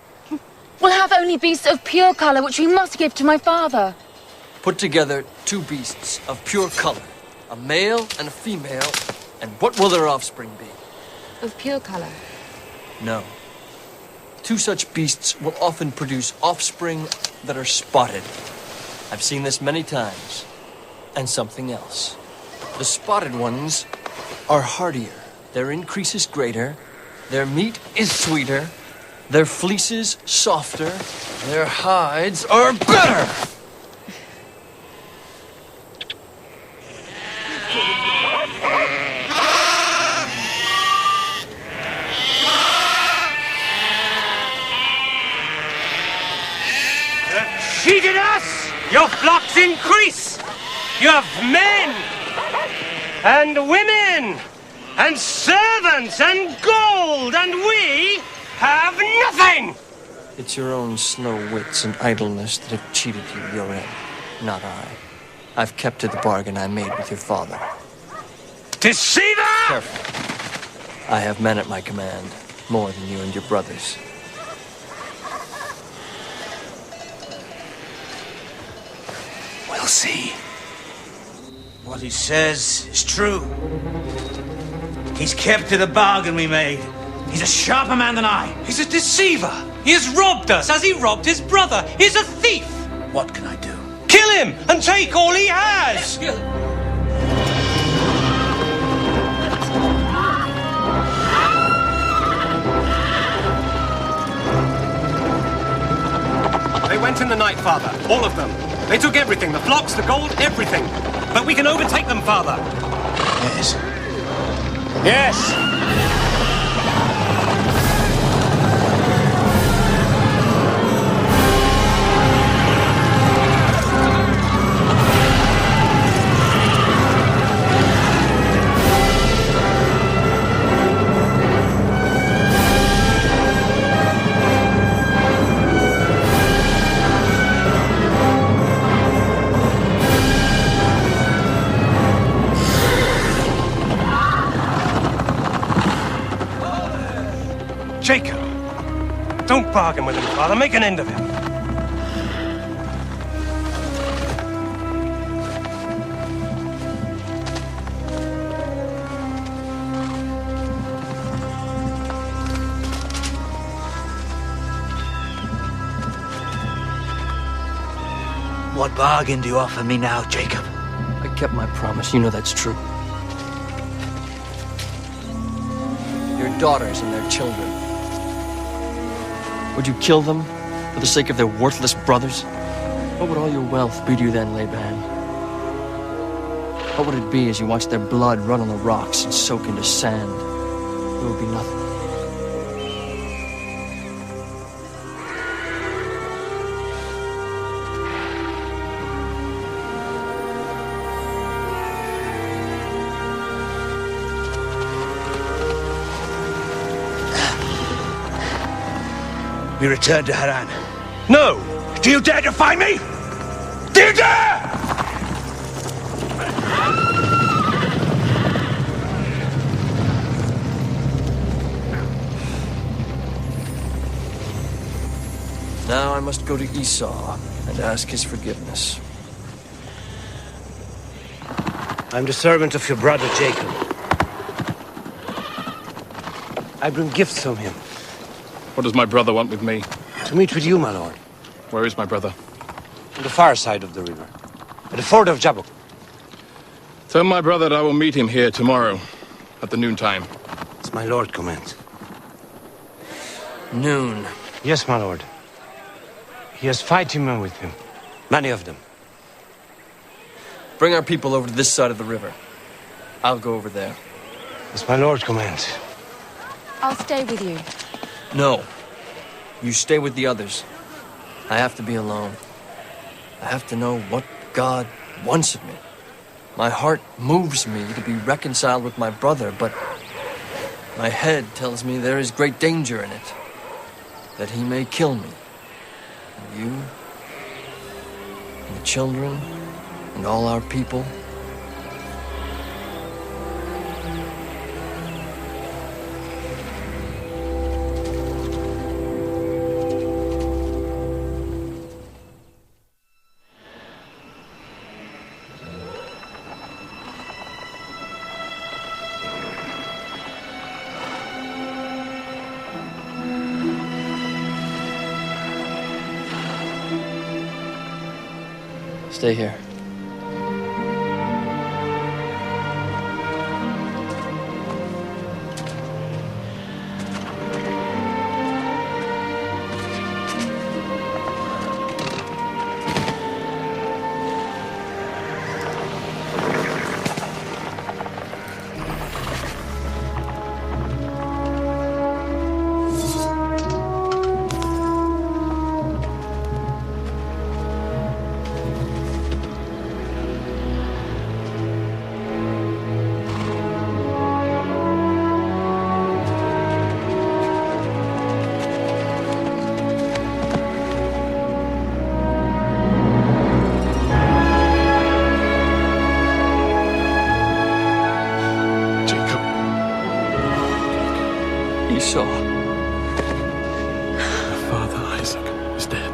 We'll have only beasts of pure color, which we must give to my father. Put together 2 beasts of pure color, a male and a female, and what will their offspring be? Of pure color? No. 2 such beasts will often produce offspring that are spotted. I've seen this many times. And something else. The spotted ones are hardier. Their increase is greater. Their meat is sweeter. Their fleeces softer. Their hides are better! Cheated us! Your flocks increase! You have men and women and servants and gold, and we have nothing! It's your own slow wits and idleness that have cheated you, Yoren, not I. I've kept to the bargain I made with your father. Deceiver! Careful. I have men at my command, more than you and your brothers. We'll see. What he says is true. He's kept to the bargain we made. He's a sharper man than I. He's a deceiver. He has robbed us as he robbed his brother. He's a thief. What can I do? Kill him and take all he has. They went in the night, Father. All of them. They took everything. The flocks, the gold, everything. But we can overtake them, Father. Yes. Yes. Jacob, don't bargain with him, Father. Make an end of him. What bargain do you offer me now, Jacob? I kept my promise. You know that's true. Your daughters and their children. Would you kill them for the sake of their worthless brothers? What would all your wealth be to you then, Laban? What would it be as you watched their blood run on the rocks and soak into sand? It would be nothing. We return to Haran. No! Do you dare defy me? Do you dare? Now I must go to Esau and ask his forgiveness. I'm the servant of your brother Jacob. I bring gifts from him. What does my brother want with me? To meet with you, my lord. Where is my brother? On the far side of the river. At the ford of Jabbok. Tell my brother that I will meet him here tomorrow, at the noontime. As my lord commands. Noon. Yes, my lord. He has fighting men with him. Many of them. Bring our people over to this side of the river. I'll go over there. As my lord commands. I'll stay with you. No. You stay with the others. I have to be alone. I have to know what God wants of me. My heart moves me to be reconciled with my brother, but my head tells me there is great danger in it. That he may kill me. And you, and the children, and all our people. Stay here. Esau. Father Isaac is dead.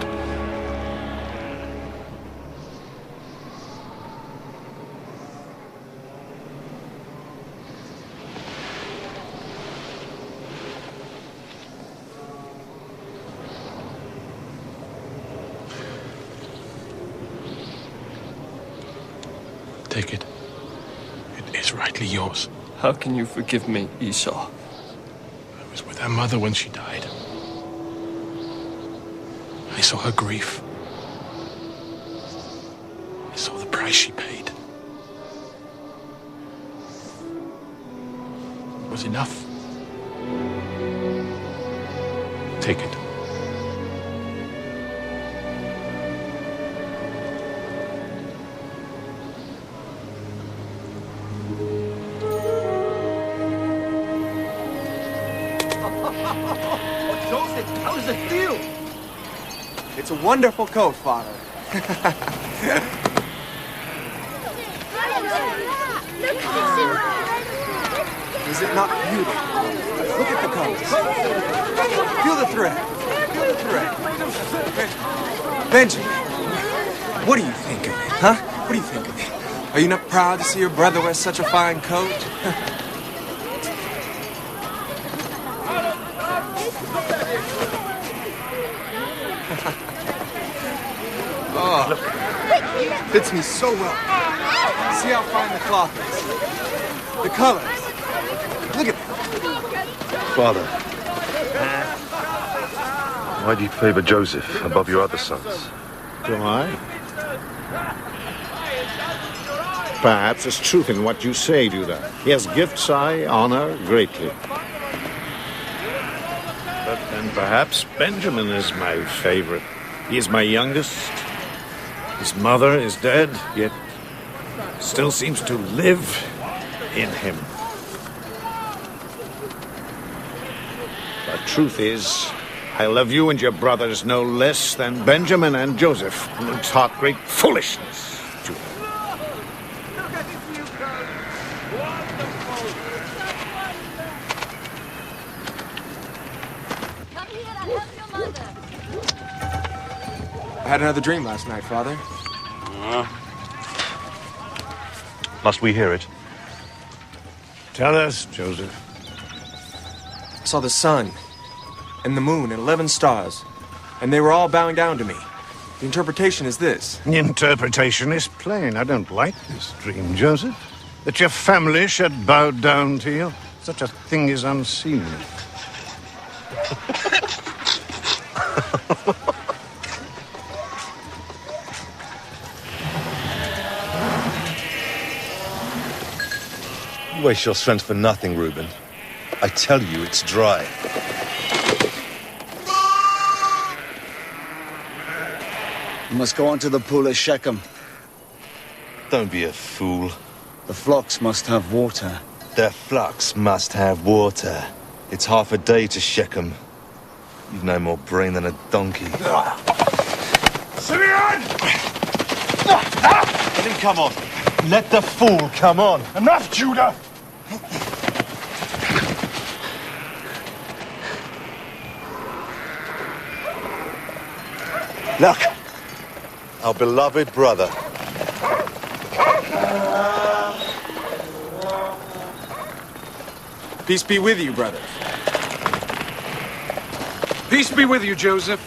Take it. It is rightly yours. How can you forgive me, Esau? I was with her mother when she died. I saw her grief. I saw the price she paid. It was enough. Take it. Joseph, how does it feel? It's a wonderful coat, Father. Is it not beautiful? Look at the colors. Feel the thread. Feel the thread. Benjamin, what do you think of it, huh? What do you think of it? Are you not proud to see your brother wear such a fine coat? Oh, fits me so well. See how fine the cloth is. The colors. Look at that. Father, why do you favor Joseph above your other sons? Do I? Perhaps there's truth in what you say, Judah. He has gifts I honor greatly. But then perhaps Benjamin is my favorite. He is my youngest. His mother is dead, yet still seems to live in him. The truth is, I love you and your brothers no less than Benjamin and Joseph, who taught great foolishness, Judah. had another dream last night, Father. Must we hear it? Tell us, Joseph. I saw the sun and the moon and 11 stars, and they were all bowing down to me. The interpretation is this. The interpretation is plain. I don't like this dream, Joseph. That your family should bow down to you. Such a thing is unseemly. You waste your strength for nothing, Reuben. I tell you, it's dry. You must go on to the pool at Shechem. Don't be a fool. The flocks must have water. Their flocks must have water. It's half a day to Shechem. You've no more brain than a donkey. Simeon! Let him come on. Let the fool come on. Enough, Judah! Look! Our beloved brother. Peace be with you, brother. Peace be with you, Joseph.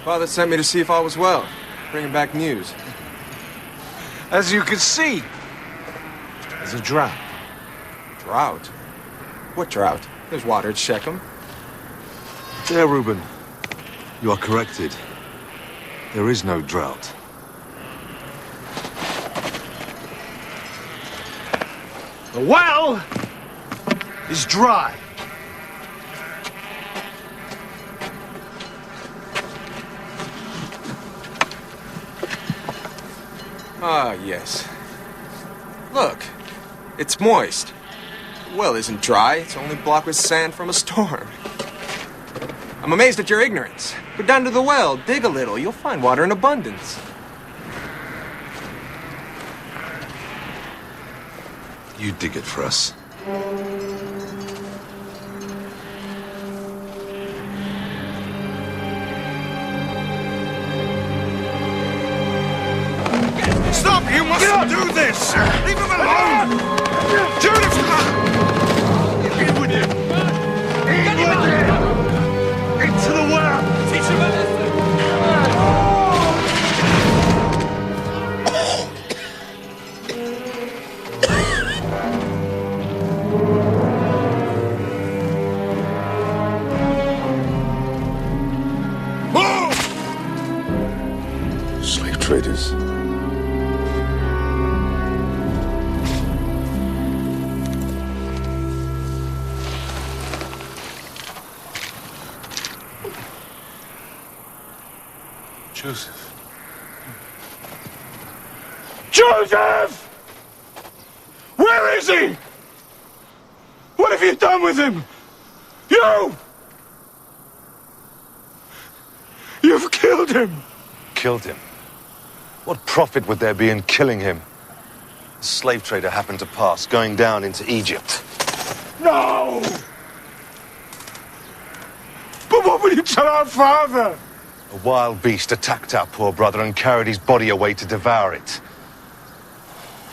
Father sent me to see if all was well, bringing back news. As you can see, there's a drought. Drought? What drought? There's water at Shechem. There, Reuben. You are corrected. There is no drought. The well is dry. Ah, yes. Look, it's moist. The well isn't dry, it's only blocked with sand from a storm. I'm amazed at your ignorance. Go down to the well, dig a little, you'll find water in abundance. You dig it for us. Stop! You mustn't do this! Leave him alone! Judith! In with you! In with you! Into the well! Teach him a lesson! Slave traders. Joseph. Joseph! Where is he? What have you done with him? You! You've killed him! Killed him? What profit would there be in killing him? A slave trader happened to pass, going down into Egypt. No! But what will you tell our father? A wild beast attacked our poor brother and carried his body away to devour it.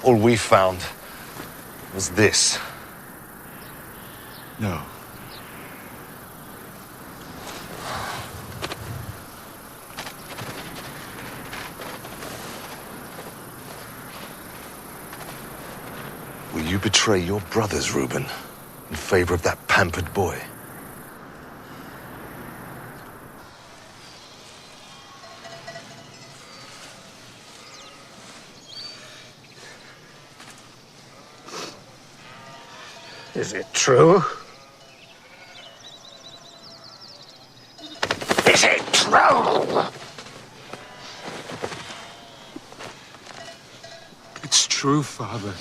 All we found was this. No. Will you betray your brothers, Reuben, in favor of that pampered boy? Is it true? Is it true? it's true, Father.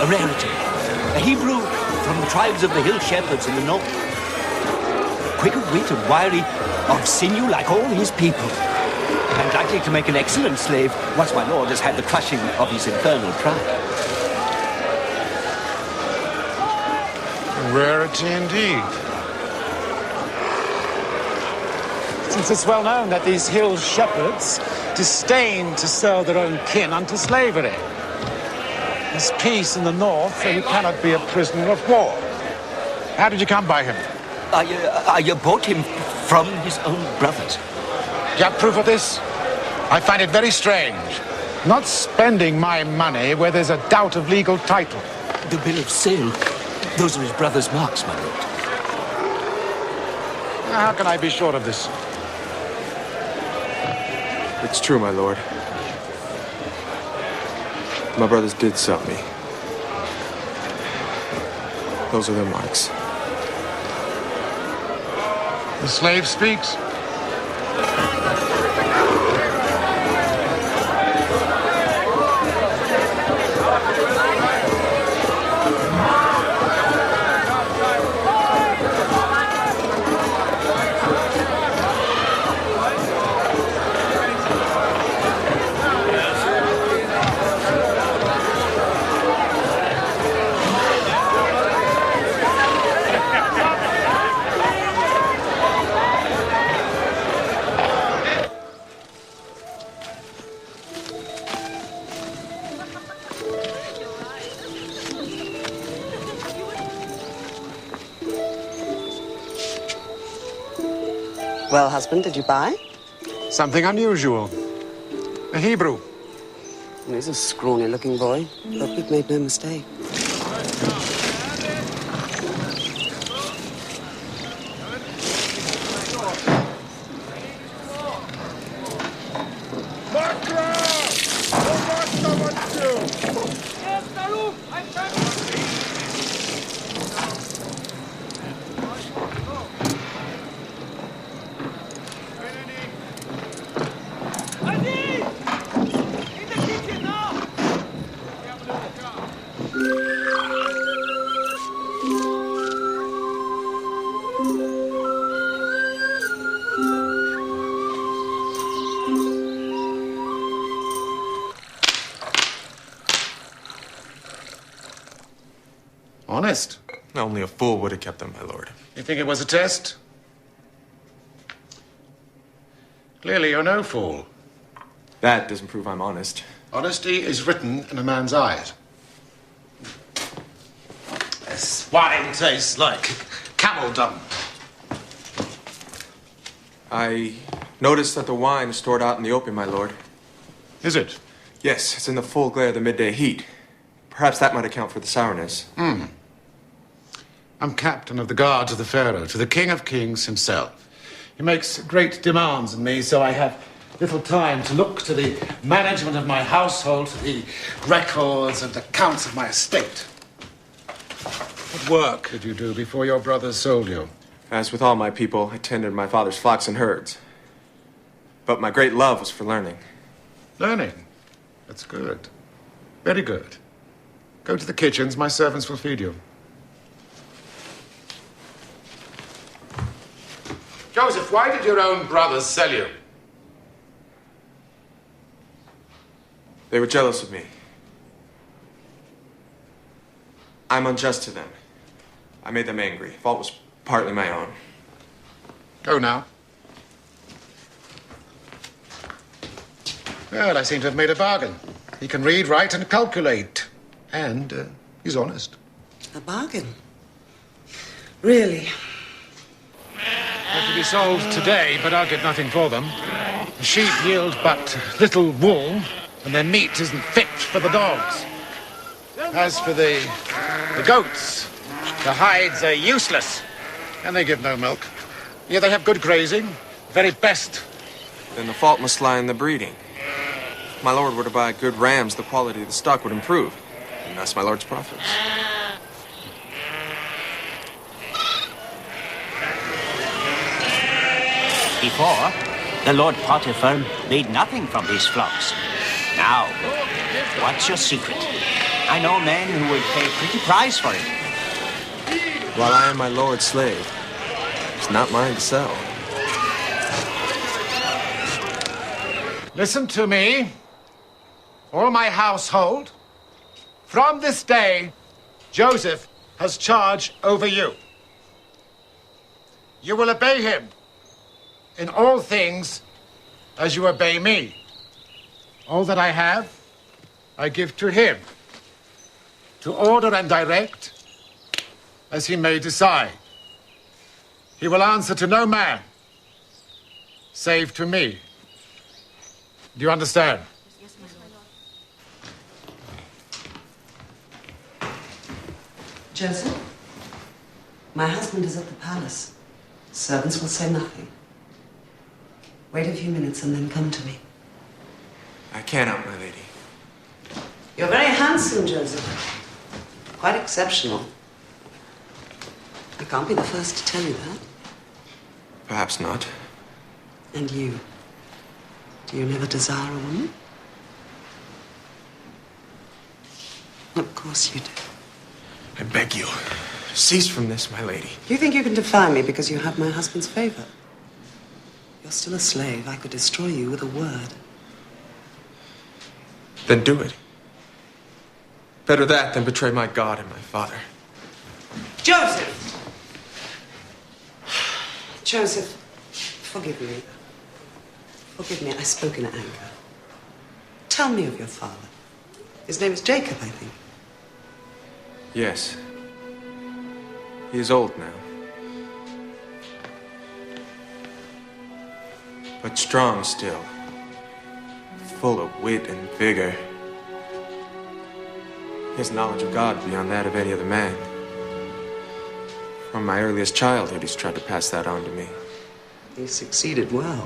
a rarity. A Hebrew from the tribes of the hill shepherds in the north. Quick of wit and wiry, of sinew like all his people. And likely to make an excellent slave once my lord has had the crushing of his infernal pride. A rarity indeed. Since it's well known that these hill shepherds disdain to sell their own kin unto slavery. There's peace in the north, so you cannot be a prisoner of war. How did you come by him? I bought him from his own brothers. Do you have proof of this? I find it very strange. Not spending my money where there's a doubt of legal title. The bill of sale. Those are his brother's marks, my lord. How can I be sure of this? It's true, my lord. My brothers did sell me. Those are their marks. The slave speaks. Well, husband, did you buy? Something unusual. A Hebrew. He's a scrawny-looking boy. Hope we've made no mistake. Honest? Only a fool would have kept them, my lord. You think it was a test? Clearly, you're no fool. That doesn't prove I'm honest. Honesty is written in a man's eyes. This wine tastes like camel dung. I noticed that the wine is stored out in the open, my lord. Is it? Yes, it's in the full glare of the midday heat. Perhaps that might account for the sourness. I'm captain of the guards of the Pharaoh, to the King of Kings himself. He makes great demands on me, so I have little time to look to the management of my household, to the records and accounts of my estate. What work did you do before your brothers sold you? As with all my people, I tended my father's flocks and herds. But my great love was for learning. Learning? That's good. Very good. Go to the kitchens. My servants will feed you. Joseph, why did your own brothers sell you? They were jealous of me. I'm unjust to them. I made them angry. Fault was partly my own. Go now. Well, I seem to have made a bargain. He can read, write, and calculate. And he's honest. A bargain? Really? They're to be sold today, but I'll get nothing for them. The sheep yield but little wool, and their meat isn't fit for the dogs. As for the goats, the hides are useless, and they give no milk. Yet they have good grazing, the very best. Then the fault must lie in the breeding. If my lord were to buy good rams, the quality of the stock would improve, and thus my lord's profits. Before, the Lord Potiphar made nothing from his flocks. Now, what's your secret? I know men who would pay a pretty price for it. While I am my lord's slave, it's not mine to sell. Listen to me, all my household. From this day, Joseph has charge over you. You will obey him in all things as you obey me. All that I have, I give to him, to order and direct as he may decide. He will answer to no man, save to me. Do you understand? Yes, my lord. Joseph, my husband is at the palace. Servants will say nothing. Wait a few minutes and then come to me. I cannot, my lady. You're very handsome, Joseph. Quite exceptional. I can't be the first to tell you that. Perhaps not. And you? Do you never desire a woman? Of course you do. I beg you, cease from this, my lady. You think you can defy me because you have my husband's favor? You're still a slave. I could destroy you with a word. Then do it. Better that than betray my God and my father. Joseph! Joseph, forgive me. Forgive me, I spoke in anger. Tell me of your father. His name is Jacob, I think. Yes. He is old now. But strong still. Full of wit and vigor. He has knowledge of God beyond that of any other man. From my earliest childhood, he's tried to pass that on to me. He succeeded well.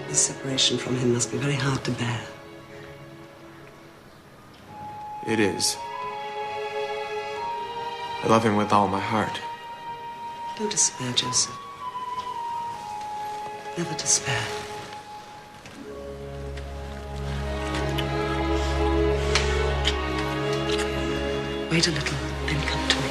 This separation from him must be very hard to bear. It is. I love him with all my heart. Don't despair, Joseph. Never despair. Wait a little, then come to me.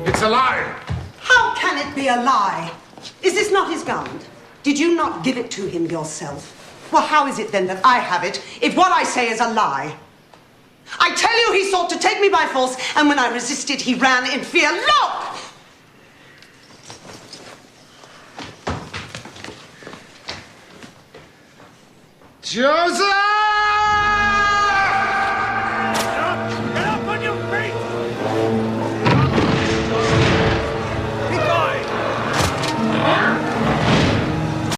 It's a lie! How can it be a lie? Is this not his garment? Did you not give it to him yourself? Well, how is it then that I have it if what I say is a lie? I tell you, he sought to take me by force, and when I resisted, he ran in fear. Look! Joseph!